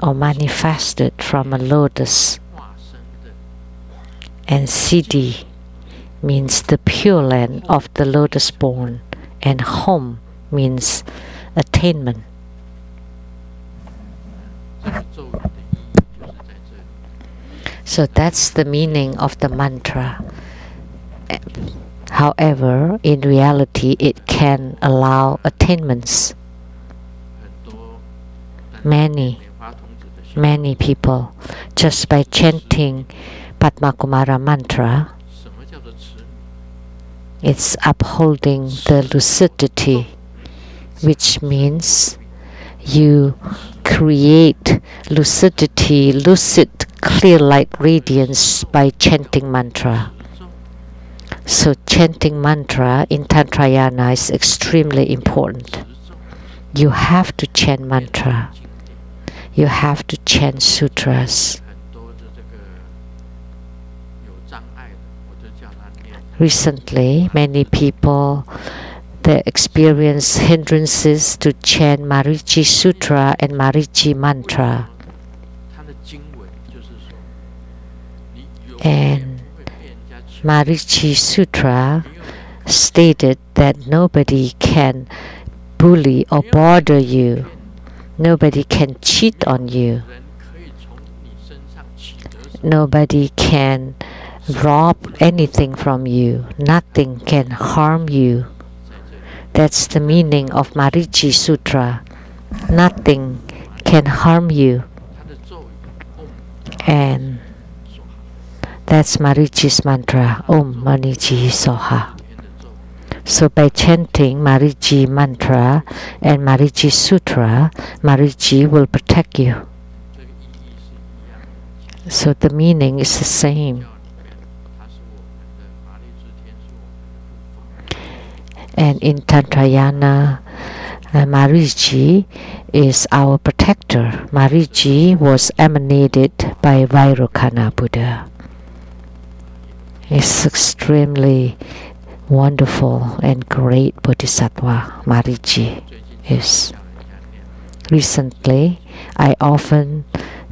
or manifested from a lotus. And Siddhi means the pure land of the lotus born, and Hom means attainment. So that's the meaning of the mantra. However, in reality, it can allow attainments. Many people, just by chanting Padmakumara mantra, it's upholding the lucidity, which means you create lucidity, lucid, clear light radiance by chanting mantra. So chanting mantra in Tantrayana is extremely important. You have to chant mantra. You have to chant sutras. Recently, many people they experience hindrances to chant Marichi Sutra and Marichi mantra. And Marichi Sutra stated that nobody can bully or bother you. Nobody can cheat on you. Nobody can rob anything from you. Nothing can harm you. That's the meaning of Marichi Sutra. Nothing can harm you. And that's Marichi's mantra, Om Marichi Soha. So by chanting Marichi mantra and Marichi Sutra, Marichi will protect you. So the meaning is the same. And in Tantrayana, Marichi is our protector. Marichi was emanated by Vairocana Buddha. It's extremely wonderful and great Bodhisattva, Marichi is. Recently, I often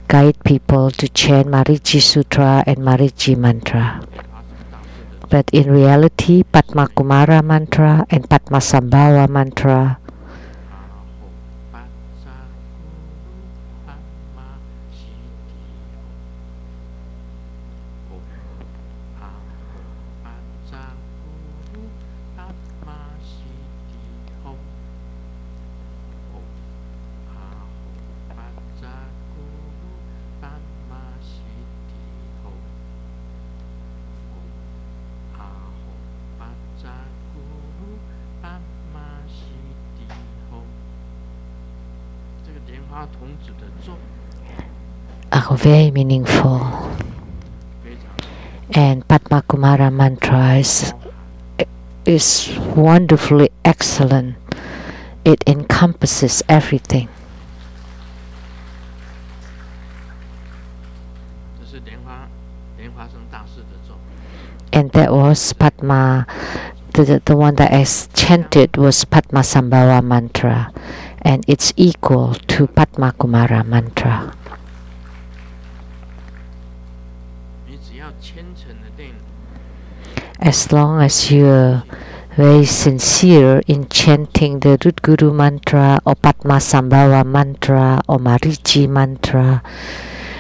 guide people to chant Marichi Sutra and Marichi mantra. But in reality, Padmakumara mantra and Padmasambhava mantra are very meaningful. And Padmakumara mantra is wonderfully excellent. It encompasses everything. and that was Padma. The one that I chanted was Padmasambhava mantra, and it's equal to Padmakumara mantra. 你只要虔诚的念， As long as you're very sincere in chanting the Rudguru mantra or Padmasambhava mantra or Marici mantra,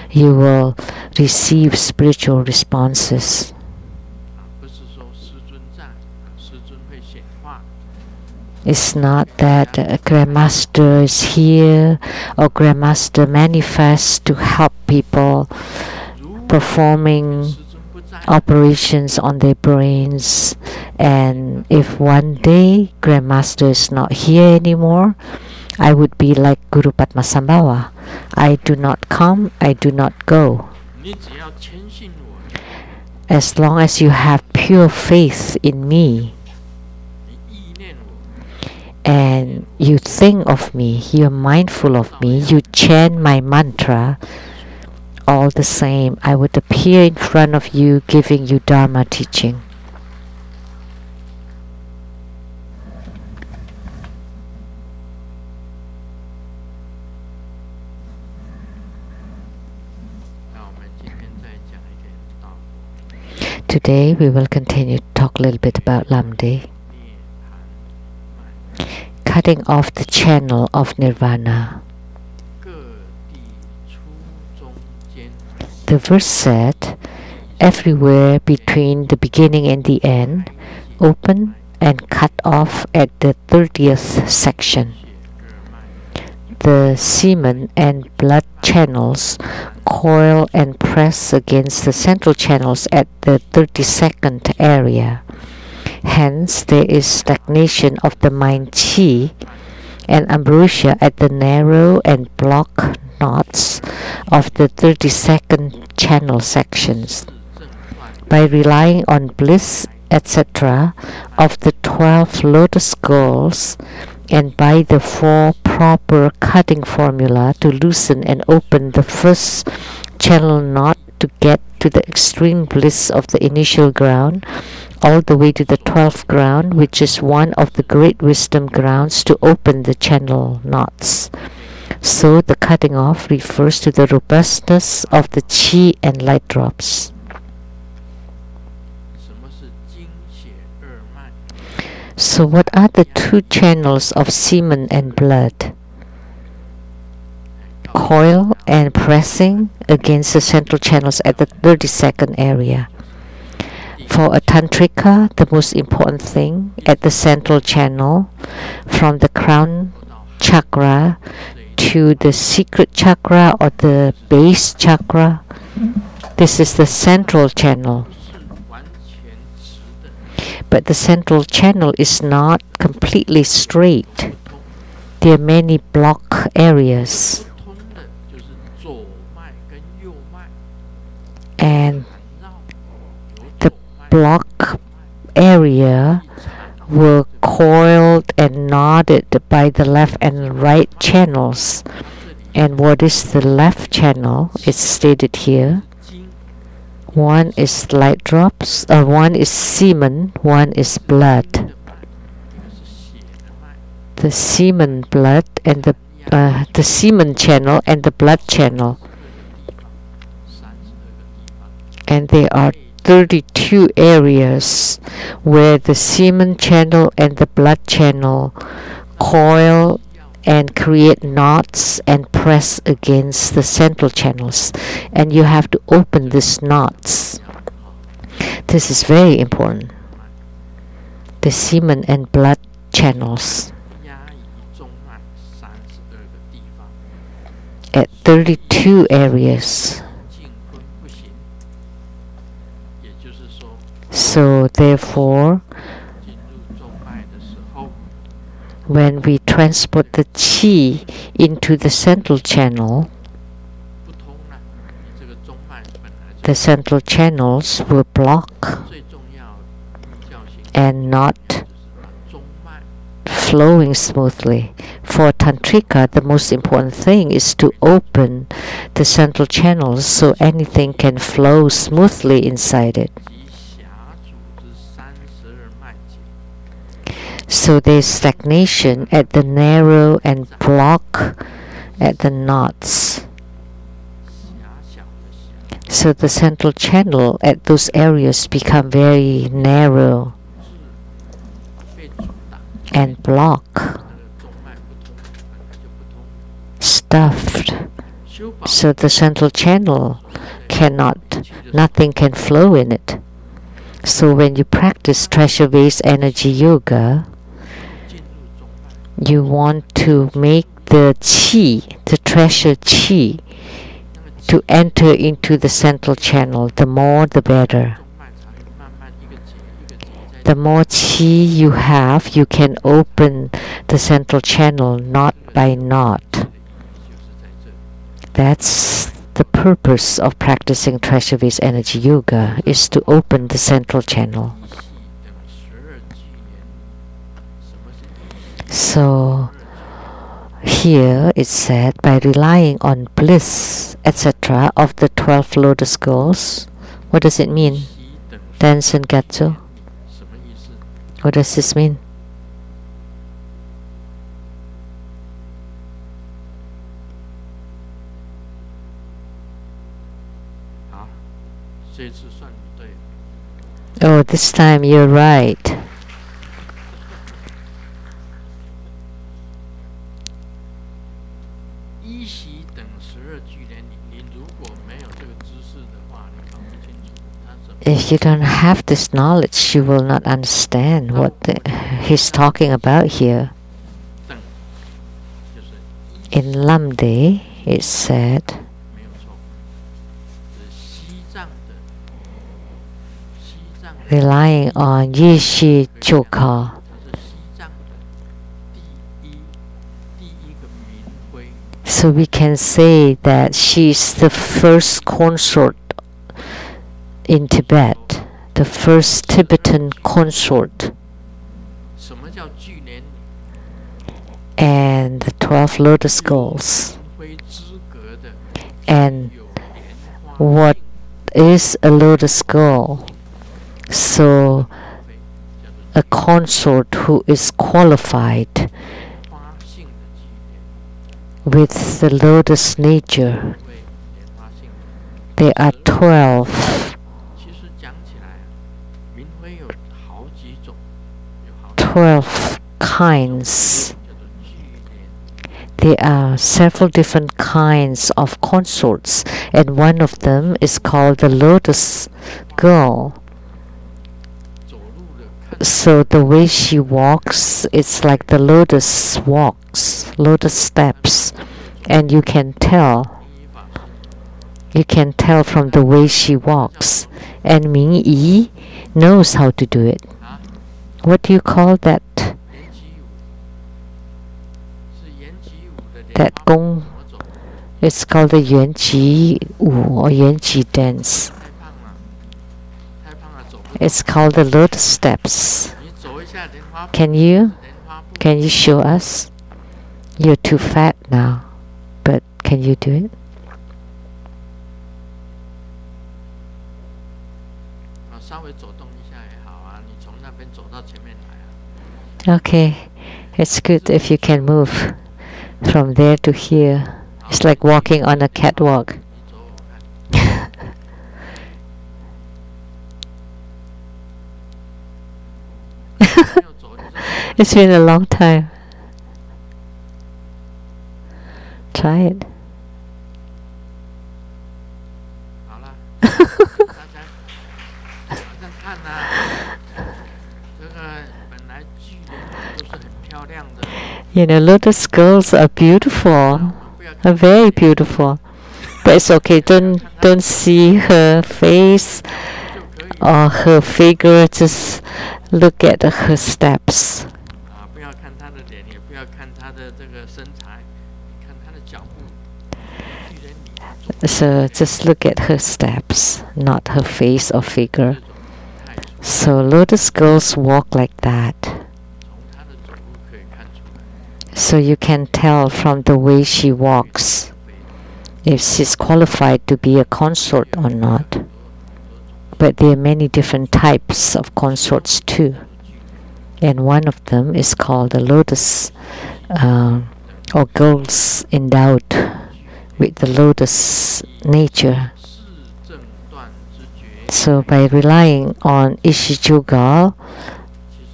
you will receive spiritual responses. 不是说师尊在，师尊会显化。 It's not that Grandmaster is here or Grandmaster manifests to help people 如果 performing 师尊不在， operations on their brains, and if one day Grandmaster is not here anymore, I would be like Guru Padmasambhava. I do not come, I do not go. 你只要谦信我， As long as you have pure faith in me 你意念我， and you think of me, you're mindful of me, you chant my mantra, all the same, I would appear in front of you giving you Dharma teaching. 那我们今天再讲一点道理。 Today we will continue to talk a little bit about Lamdre, 涅槃脉， cutting off the channel of nirvana. 各地初中间， The verse said, everywhere between the beginning and the end, open and cut off at the 30th section. 血二脉， The semen and blood channels coil and press against the central channels at the 32nd area. Hence, there is stagnation of the mind chi and ambrosia at the narrow and block knots of the 32nd channel sections. 正幻 By relying on bliss, etc., of the 12 lotus girls, and by the 4 proper cutting formula to loosen and open the first channel knot to get to the extreme bliss of the initial ground, all the way to the 12th ground, which is one of the great wisdom grounds to open the channel knots. So the cutting off refers to the robustness of the chi and light drops. 什么是精血二脉？ So what are the 2 channels of semen and blood? Coil and pressing against the central channels at the 32nd area. For a tantrika, the most important thing at the central channel, from the crown chakra to the secret chakra or the base chakra, this is the central channel. 是完全直的， But the central channel is not completely straight. There are many block areas, 通的就是左脉跟右脉 and 绕，有 the 左脉 block area were coiled and knotted by the left and right channels. And what is the left channel? It's stated here. 经 One is light drops, one is semen, one is blood. 的脉，一个是血的脉， The semen blood and the semen channel and the blood channel. 32个地方， And there are 32 areas where the semen channel and the blood channel coil and create knots and press against the central channels, and you have to open these knots. This is very important. The semen and blood channels 压抑中脉32个地方， at 32 areas. 进坤不行，也就是说， So therefore, 进入中脉的时候， when we transport the qi into the central channel, 不通了，你这个中脉本来 the central channels will block 最重要密教性 and not 就是把中脉 flowing smoothly. For Tantrika, the most important thing is to open the central channels so anything can flow smoothly inside it. 及狭阻 So there's stagnation at the narrow and block at the knots. 狭小的狭， So the central channel at those areas become very narrow 被阻挡， and block, 那个中脉不通，本来就不通。 stuffed. 修保 So the central channel 在 cannot, 进去的时候 nothing can flow in it. So when you practice treasure based energy yoga, 进入中脉， you want to make the qi, the treasure qi, 那个 to enter into the central channel. The more, the better. 中脉才会慢慢一个结一个结在 The more qi you have, you can open the central channel knot by knot. 就是在这里。 That's the purpose of practicing treasure based energy yoga, is to open the central channel. 一系等12纪年，什么是一系？ So here it's said, by relying on bliss, etc., of the 12 lotus girls. What does it mean? 习等 Danson Gatsu? 什么意思？ What does this mean? 好，这一次算你对了。 Oh, this time you're right. 一习等12纪年，你如果没有这个知识的话，你搞不清楚他怎么。 If you don't have this knowledge, you will not understand what he's talking about here. 等，就是一 In Lamdre, it's said, 没有错，是西藏的，西藏的。 relying on Yishi Choka. 它是西藏的第一个明辉， So we can say that she's the first consort in Tibet, the first Tibetan consort. 什么叫巨年女？ And the 12 lotus girls. 明辉资格的， And 有莲花 what is a lotus girl? So 妃，叫做 a consort who is qualified 花性的巨年， with the lotus nature. 为莲花性的。 There are 12. 其实讲起来，明辉有好几种，有好几种12 kinds. 叫做巨年。 There are several different kinds of consorts, and one of them is called the lotus girl. 走路的看 So the way she walks, it's like the lotus walks, lotus steps, and you can tell. 第一法师 You can tell from the way she walks. And Ming Yi knows how to do it. 啊， What do you call that? 延吉舞是延吉舞的莲 That 花 gong. 怎么走？ It's called the Yuanji Wu or Yuanji dance. 太胖了，太胖了，走不动。 It's called the lotus steps. 你走一下莲花步， Can you? 莲花步 Can you show us? You're too fat now, but can you do it? 稍微走动一下也好啊，你从那边走到前面来啊。 Okay, it's good if you can move from there to here. 好 It's like walking on a catwalk. 你走我看。没有走，你这 It's been a long time. Try it. 好了，大家好像看呐、这个本来巨人都是很漂亮的， You know, lotus girls are beautiful, 不要 are very beautiful. But it's okay. Don't see her face 就可以 or her figure. Just look at her steps. 啊，不要看他的脸，也不要看他的这个身材，你看他的脚步，巨人女 So just look at her steps, not her face or 这 figure. 种态度， So lotus girls walk like that. 从他的走路可以看出来。 So you can tell from the way she walks if she's qualified to be a consort or not. But there are many different types of consorts too. And one of them is called the lotus, or girls endowed with the lotus nature. 四正断之觉， So by relying on Ishijugal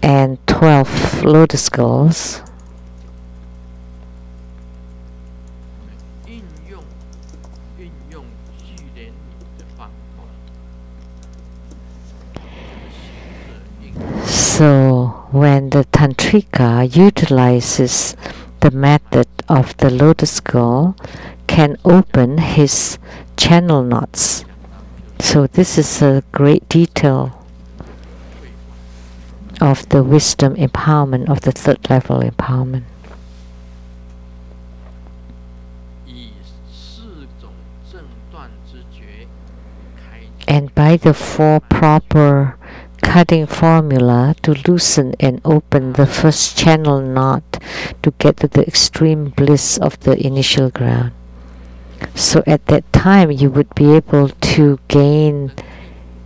and 12 lotus girls, 运用聚连理的方法，行者运 so when the Tantrika utilizes the method of the lotus girl, can open his channel knots. So this is a great detail 退化。 of the wisdom empowerment, of the third level empowerment. 以四种正断之觉开启 And by the four proper cutting formula to loosen and open the first channel knot to get to the extreme bliss of the initial ground. So at that time you would be able to gain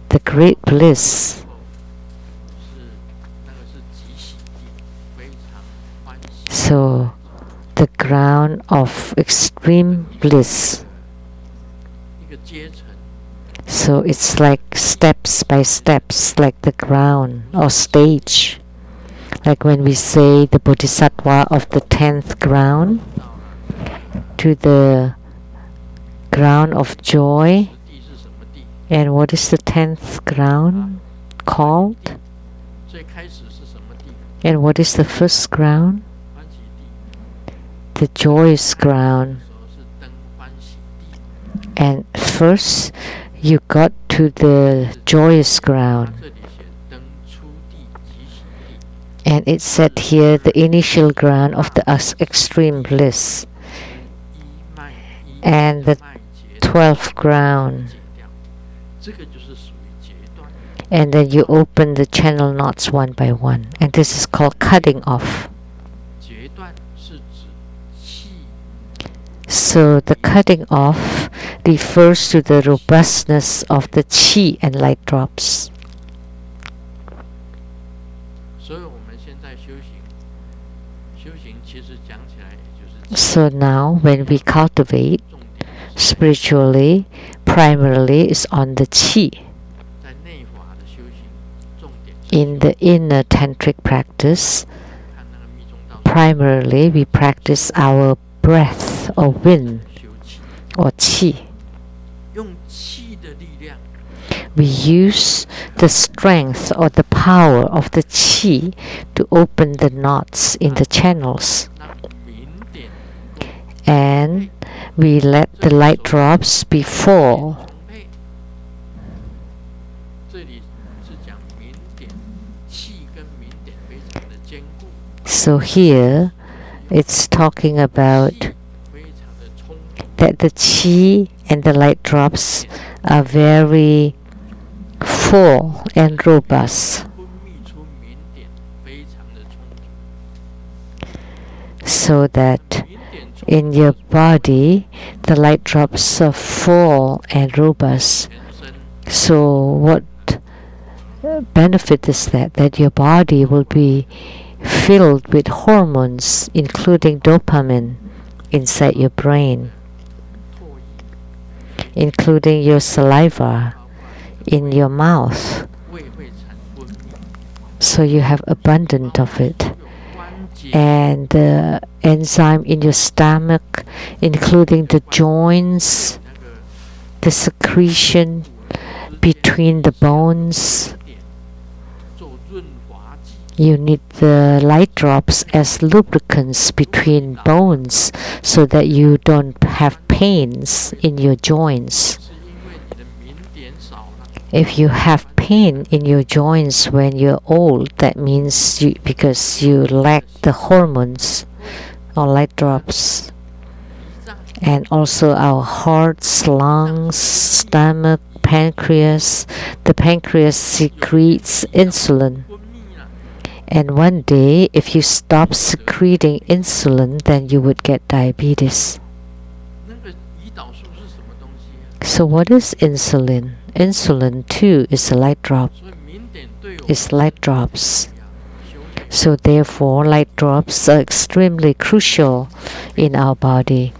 the great bliss. 是那个是极喜地，非常欢喜。 So the ground of extreme bliss. 一个阶层， So it's like steps by steps, like the ground or stage. Like when we say the Bodhisattva of the 10th ground 到了 to the ground of joy. 地是什么地？ And what is the 10th ground called? 最开始是什么地？ And what is the first ground? 欢喜地。 The joyous ground. 时候是登欢喜地， And first you got to the joyous 它 ground. 这里写登初地、极喜地。 And it said here the initial ground of the extreme bliss. 一脉一 And the 脉结 12th ground. 解掉，这个就是属于截断。 And then you open the channel knots one by one. And this is called cutting off. 截断是指气 So the cutting off refers to the robustness of the qi and light drops. 所以我们现在修行，修行其实讲起来也就是 So now when we cultivate 重点是 spiritually, primarily is on the qi. 在内法的修行，重点是 In the inner tantric practice, 看那个密宗道 primarily we practice our breath or wind 修气， or qi. 用气的力量 We use the strength or the power of the qi to open the knots in the channels. 让明点能够 And we let the light drops be full. 充沛。这里是讲明点，气跟明点非常的坚固， So here it's talking about 气非常的充足， that the qi and the light drops are very full and robust. 分泌出明点非常的充足。 So that 明点充 in your body the light drops are full and robust. 全身 So what benefit is that? That your body will be filled with hormones, including dopamine, inside your brain, 唾液， including your saliva 包括 in your mouth. 胃会产分泌， So you have abundant of it. 有关节 And the enzyme in your stomach, including the joints, 那个 the secretion between the bones. 点做润滑剂， You need the light drops as lubricants between bones so that you don't have pains in your joints. 是因为你的明点少了， If you have pain in your joints when you're old, that means because you lack the hormones or light drops. 胰脏 And also our hearts, lungs, stomach, pancreas. The pancreas secretes insulin. 分泌了， And one day, if you stop secreting insulin, then you would get diabetes. 那个胰岛素是什么东西啊？ So what is insulin? Insulin too is a light drop. 所以明点对我们 It's light drops. 要修炼 So therefore, light drops are extremely crucial in our body.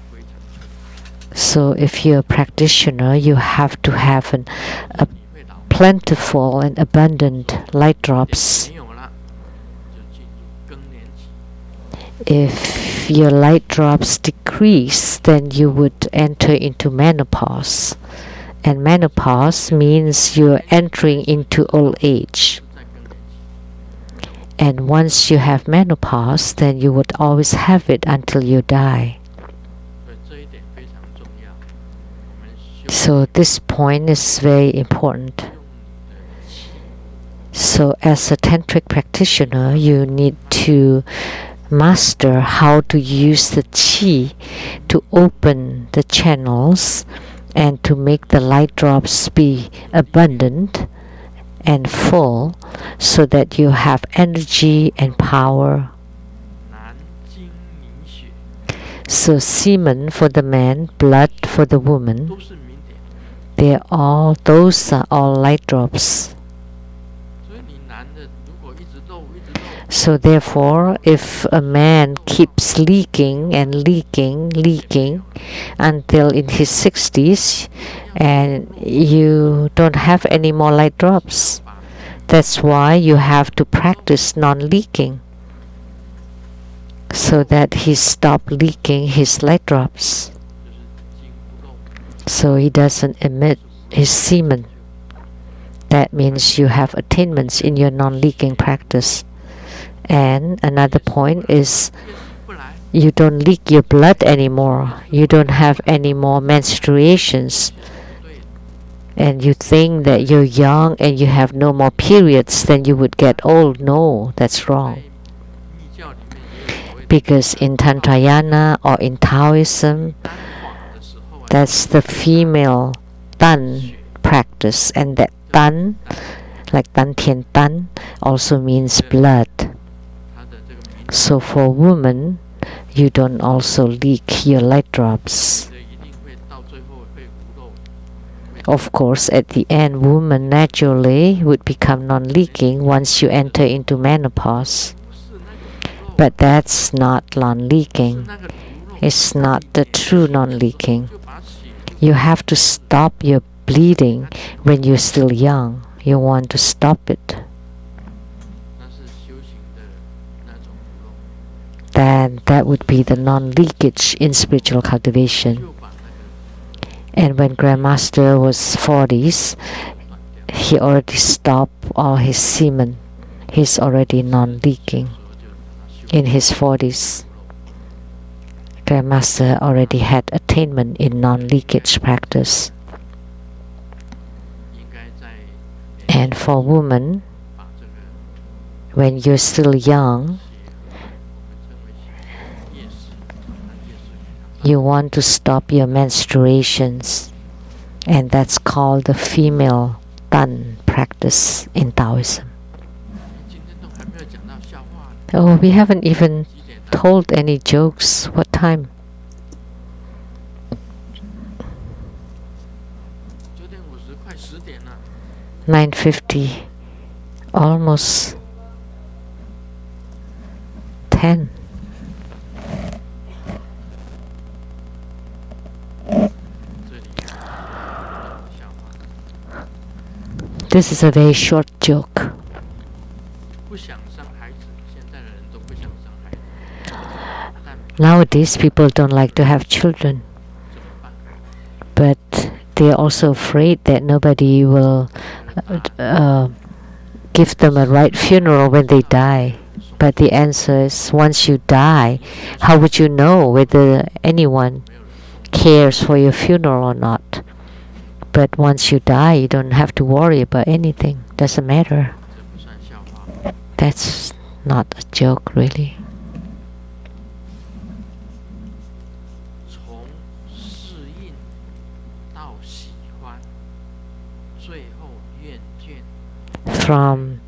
So if you're a practitioner, you have to have a plentiful and abundant light drops. 没有了，就进入更年期。 If your light drops decrease, then you would enter into menopause. And menopause means you're entering into old age. 在更年期， And once you have menopause, then you would always have it until you die. 所以这一点非常重要。我们修 So this point is very important. 用你的气， So as a tantric practitioner, you need to master how to use the qi to open the channels and to make the light drops be abundant and full so that you have energy and power. 男精女血 So semen for the man, blood for the woman, 都是明点。 those are all light drops. 所以你男的如果一直漏，一直漏， So therefore, if a man keeps leaking and leaking until in his 60s and you don't have any more light drops, that's why you have to practice non-leaking so that he stop leaking his light drops, 就是精不漏。 so he doesn't emit his semen. That means you have attainments in your non-leaking practice. And another point is 不来， you don't leak your blood anymore. You don't have any more menstruations. 对， And you think that you're young and you have no more periods, then you would get old. No, that's 在 wrong. 密教里面也有所谓的 Because in Tantrayana or in Taoism, 单簧的时候啊， that's the female dan practice. And that dan, like Dan Tian Dan, also means blood. 它的这个明 So for women, you don't also leak your light drops. 的一定会到最后会无漏。 Of course, at the end, women naturally would become non-leaking once you enter into menopause. 不是那个无漏， But that's not 是 non-leaking. 那个无漏， It's not the true non-leaking. 就把血 You have to stop your bleeding when you're still young. You want to stop it. 那是修行的那种无漏， Then that would be the non-leakage in spiritual cultivation. 就把那个 And when Grandmaster was 40s, 断掉， he already stopped all his semen. He's already non-leaking 所以就把它修 in his 40s. Grandmaster already had attainment in non-leakage practice. 应该在 And for women, 把这个 when you're still young, 血，我们称为血夜市，把夜市给它 you want to stop your menstruations. And that's called the female dan practice in Taoism. 今天都还没有讲到笑话呢， Oh, we haven't even 几点？ told any jokes. What time? 9:50，快10点了。 9:50. Almost 10. 这里有笑话， This is a very short joke. 不想生孩子，现在的人都不想生孩子，但 Nowadays, people don't like to have children, 怎么办？ but they're also afraid that nobody will give them a right funeral when they die. But the answer is, once you die, how would you know whether anyone 没有人送， cares for your funeral or not? But once you die, you don't have to worry about anything. Doesn't matter. 这不算笑话。 That's not a joke, really. 从适应到喜欢，最后厌倦， From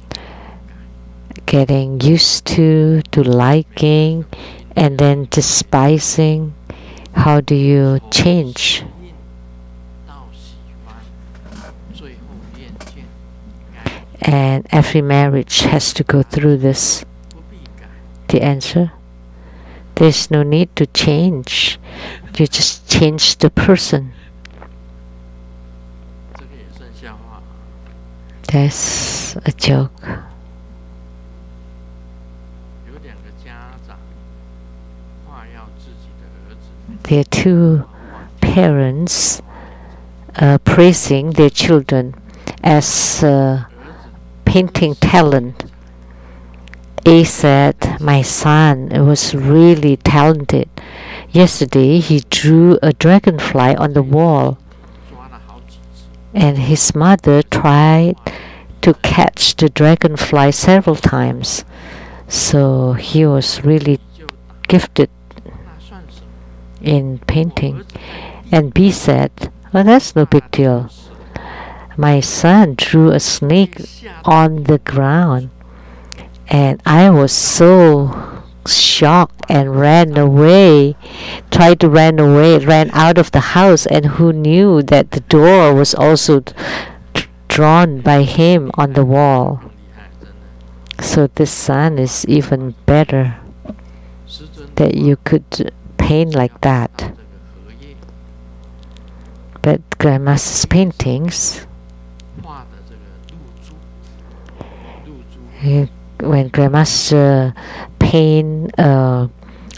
getting used to liking, and then despising. How do you 从 change? 适应到喜欢，最后厌倦，改 And every marriage has to go through this. 不必 The answer: there's no need to change. You just change the person. 这个也算笑话。 That's a joke. 有2个家长夸耀自己的儿子， There are two parents praising their children as 儿子 painting talent. A said, "My son was really talented. Yesterday he drew a dragonfly on the wall, 抓了好几次， and his mother tried to catch the dragonfly several times. So he was really 就打， gifted 那算什么？ in 我 painting." 儿子在地 And B said, "Oh, that's no big 大 deal. 死了 My son drew a snake 吓到 on the ground, and I was so shocked and ran away, tried to run away, ran out of the house, and who knew that the door was also drawn by him on the wall. 更厉害，真的。 So this son is even better 师尊 that you could paint like 到 that." 这个荷叶 But Grandmaster's paintings, 画的这个露珠， when Grandmaster paint a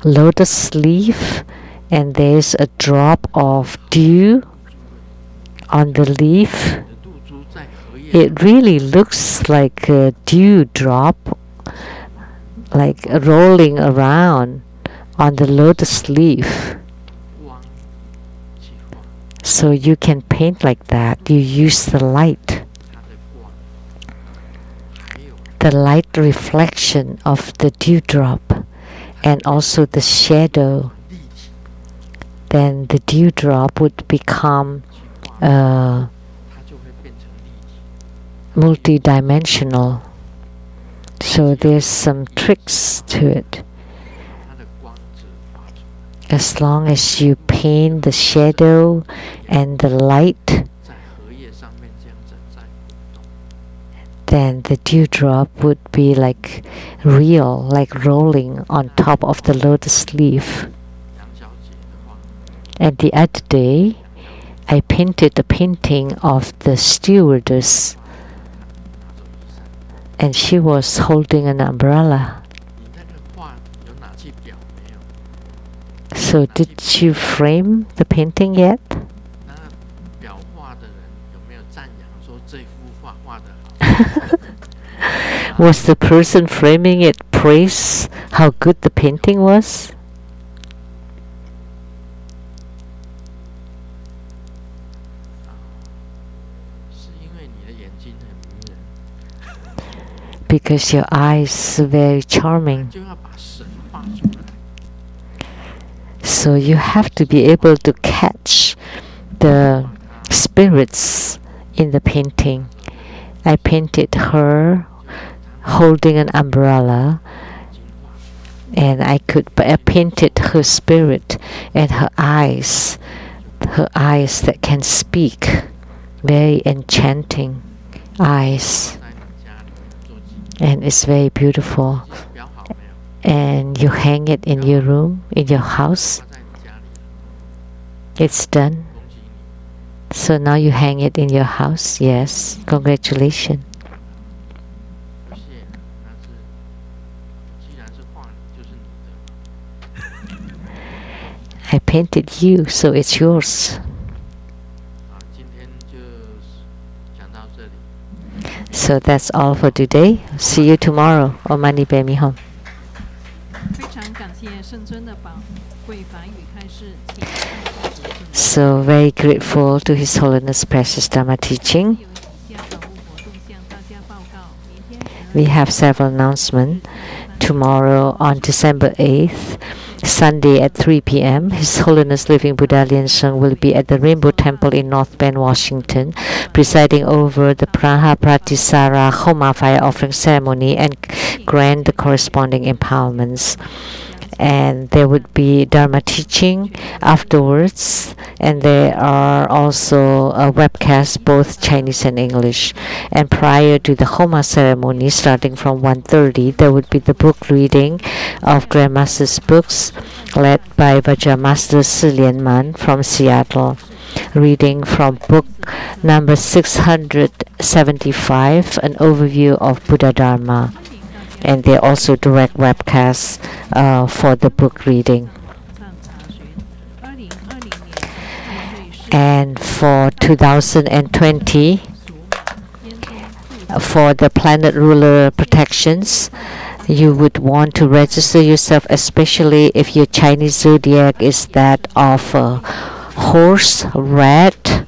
lotus leaf and there's a drop of dew on the leaf, 露珠在荷叶 it really looks like a dew drop, like rolling around on the lotus leaf. 光去画 So you can paint like that. You use the light, 它的光，还有 the light reflection of the dewdrop, and also the shadow. 立体 Then the dewdrop would become 去画， uh, 它就会变成立体。 multi-dimensional. So there's some tricks to it. 它的光子发出来， As long as you paint the shadow and the light, 在荷叶上面这样子在舞动。 then the dewdrop would be like real, like rolling on top of the lotus leaf. 杨小姐的画， And the other day, I painted a painting of the stewardess, 拿走衣衫。 and she was holding an umbrella. 你那个画有拿去裱没有？ So did you frame the painting yet? 那裱画的人有没有赞扬说这幅画画得好？ Was the person framing it praise how good the painting was? 是因为你的眼睛很迷人， Because your eyes are very charming. 就要把神画出来。 So you have to be able to catch the spirits in the painting. I painted her holding an umbrella, 眼睛画， and I painted her spirit and her eyes that can speak, very enchanting eyes, 在你家里面做几 and it's very beautiful. 裱好没有？ And you hang it in your room, in your house. 挂在你家里， It's done. 恭喜你。 So now you hang it in your house. Yes, congratulations. 不谢，那是既然是画你，就是你的嘛。 I painted you, so it's yours. 好，今天就讲到这里。 So that's all for today. See you tomorrow. Om Mani Padme Hum. 非常感谢圣尊的宝贵法语开示，请大家做准备。 So very grateful to His Holiness Precious Dharma teaching. 有以下法务活动向大家报告。明天We have several announcements. Tomorrow on December 8th, Sunday at 3 p.m., His Holiness Living Buddha Lien Sheng will be at the Rainbow Temple in North Bend, Washington, presiding over the Praha Pratisara Homa fire offering ceremony and grant the corresponding empowerments. and there would be Dharma teaching afterwards, and there are also webcasts both Chinese and English. And prior to the Homa ceremony starting from 1:30, there would be the book reading of Grandmaster's books led by Vajra Master Si Lianman from Seattle, reading from book number 675, an overview of Buddha Dharma. And there are also direct webcasts for the book reading. And for 2020, for the planet ruler protections, you would want to register yourself, especially if your Chinese zodiac is that of a horse, rat,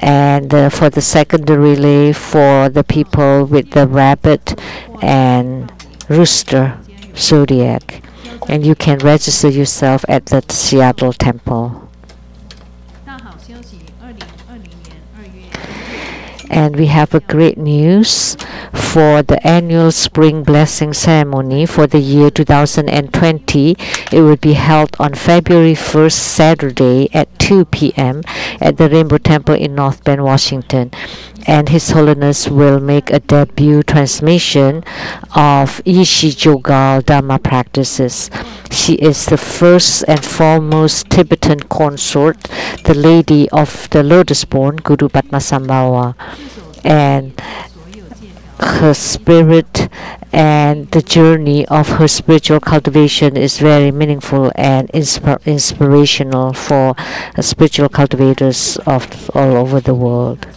and for the secondary relay for the people with the rabbit and rooster zodiac. And you can register yourself at the Seattle temple. And we have a great news for the annual Spring Blessing Ceremony for the year 2020. It will be held on February 1st, Saturday at 2 p.m. at the Rainbow Temple in North Bend, Washington. And His Holiness will make a debut transmission of Yishi Jogal Dharma practices. She is the first and foremost Tibetan consort, the Lady of the Lotus-born Guru Padmasambhava, and her spirit and the journey of her spiritual cultivation is very meaningful and inspirational for spiritual cultivators of all over the world.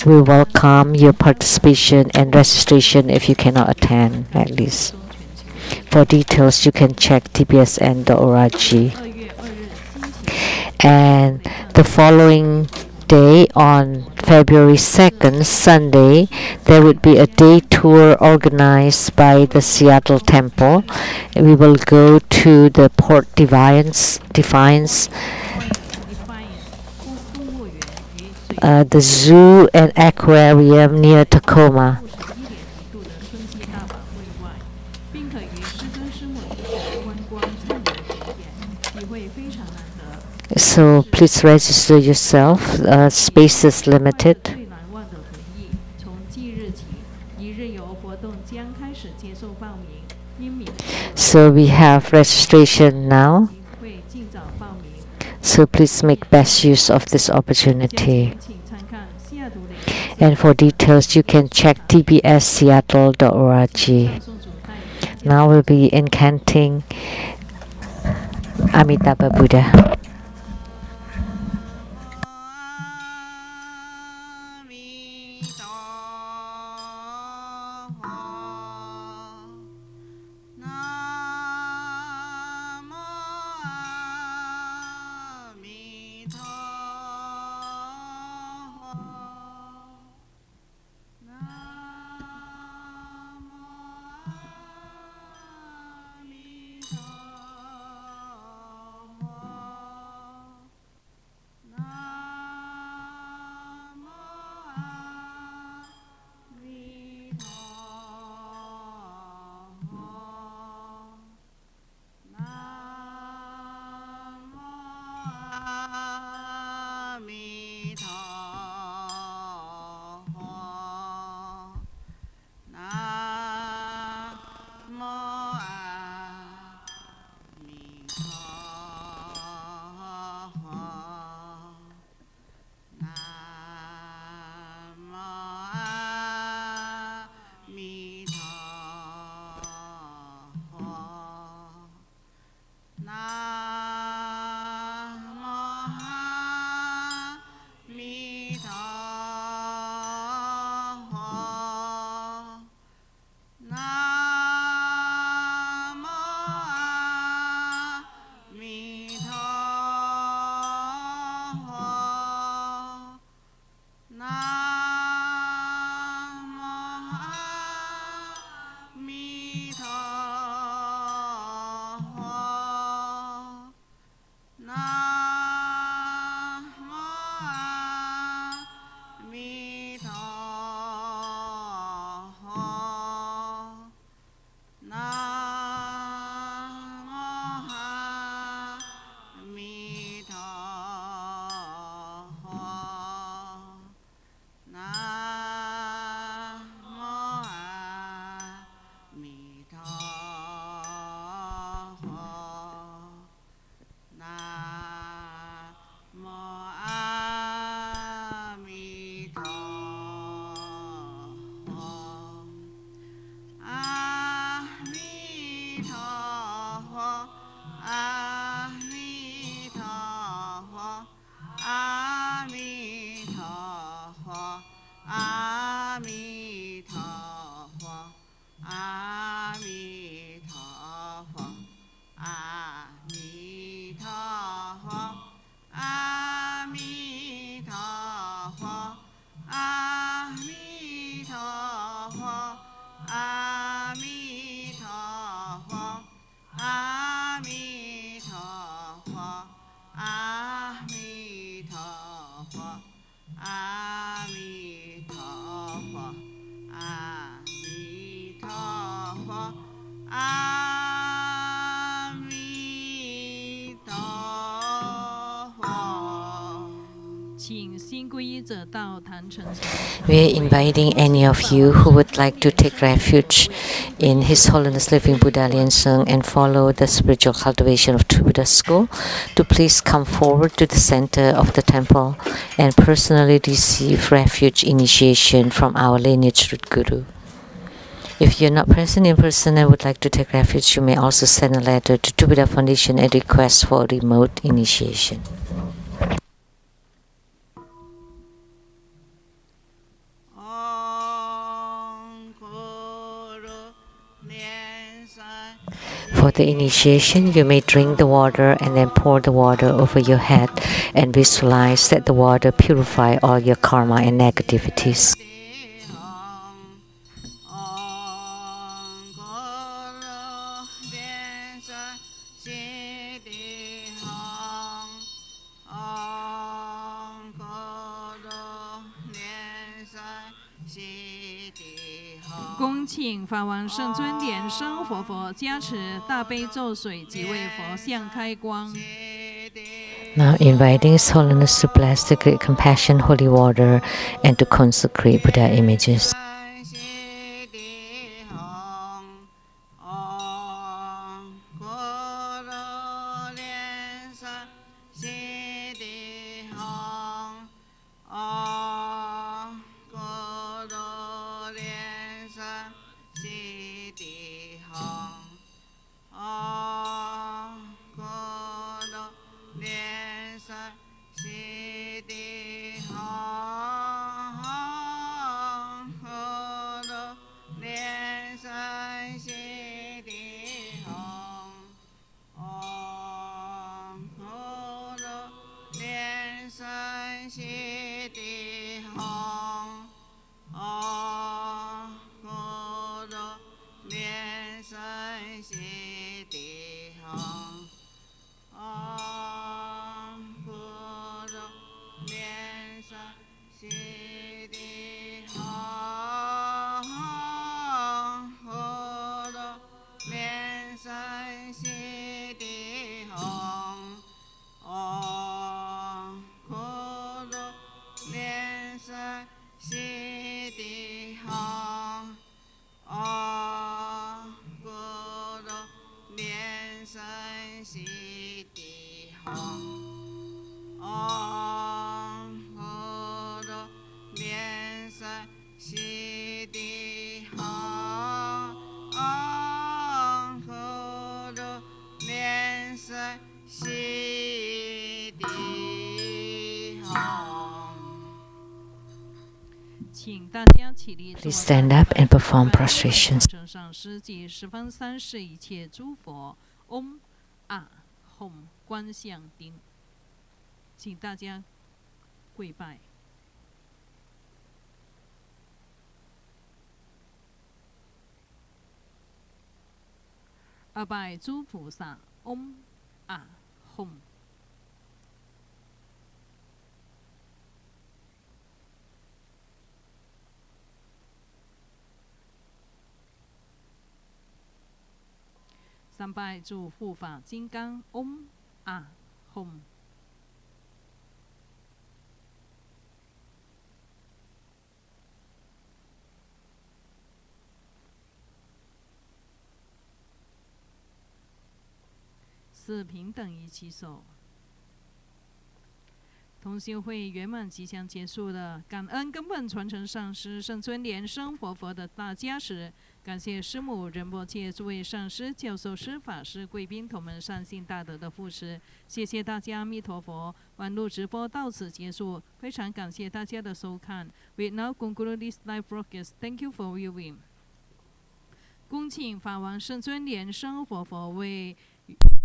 We welcome your participation and registration if you cannot attend, at least. For details, you can check tbsn.org. And the following day, on February 2nd, Sunday, there would be a day tour organized by the Seattle Temple. We will go to the Port Defiance, the zoo and aquarium near Tacoma. So please register yourself. Space is limited. So we have registration now. So please make best use of this opportunity. And for details, you can check tbsseattle.org. Now we'll be incanting Amitabha Buddha. 阿弥陀佛，阿弥陀佛，阿弥陀佛，阿弥陀佛。请新皈依者到坛城前。 We're inviting any of you who would like to take refuge in His Holiness Living Buddha Lian Seng and follow the spiritual cultivation of True Buddha School to please come forward to the center of the temple and personally receive refuge initiation from our lineage root guru. If you're not present in person and would like to take refuge, you may also send a letter to True Buddha Foundation and request for remote initiation. For the initiation, you may drink the water and then pour the water over your head and visualize that the water purify all your karma and negativities. Om 恭请法王圣尊莲生活佛加持大悲咒水即为佛像开光。 Now inviting His Holiness to bless the great compassion holy water and to consecrate Buddha images. Please stand up and perform prostrations. 上师及十方三世一切诸佛嗡啊吽观相丁，请大家跪拜。阿拜诸菩萨嗡啊吽。 三拜诸护法金刚嗡啊吽。四平等一起手。 同修会圆满即将结束了，感恩根本传承上师圣尊莲生活佛的大加持，感谢师母仁波切诸位上师、教授师、法师、贵宾同门善信大德的护持，谢谢大家，阿弥陀佛。网络直播到此结束，非常感谢大家的收看。We now conclude this live broadcast. Thank you for viewing. 恭请法王圣尊莲生活佛为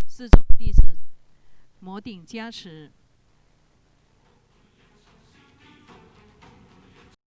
四众弟子摩顶加持。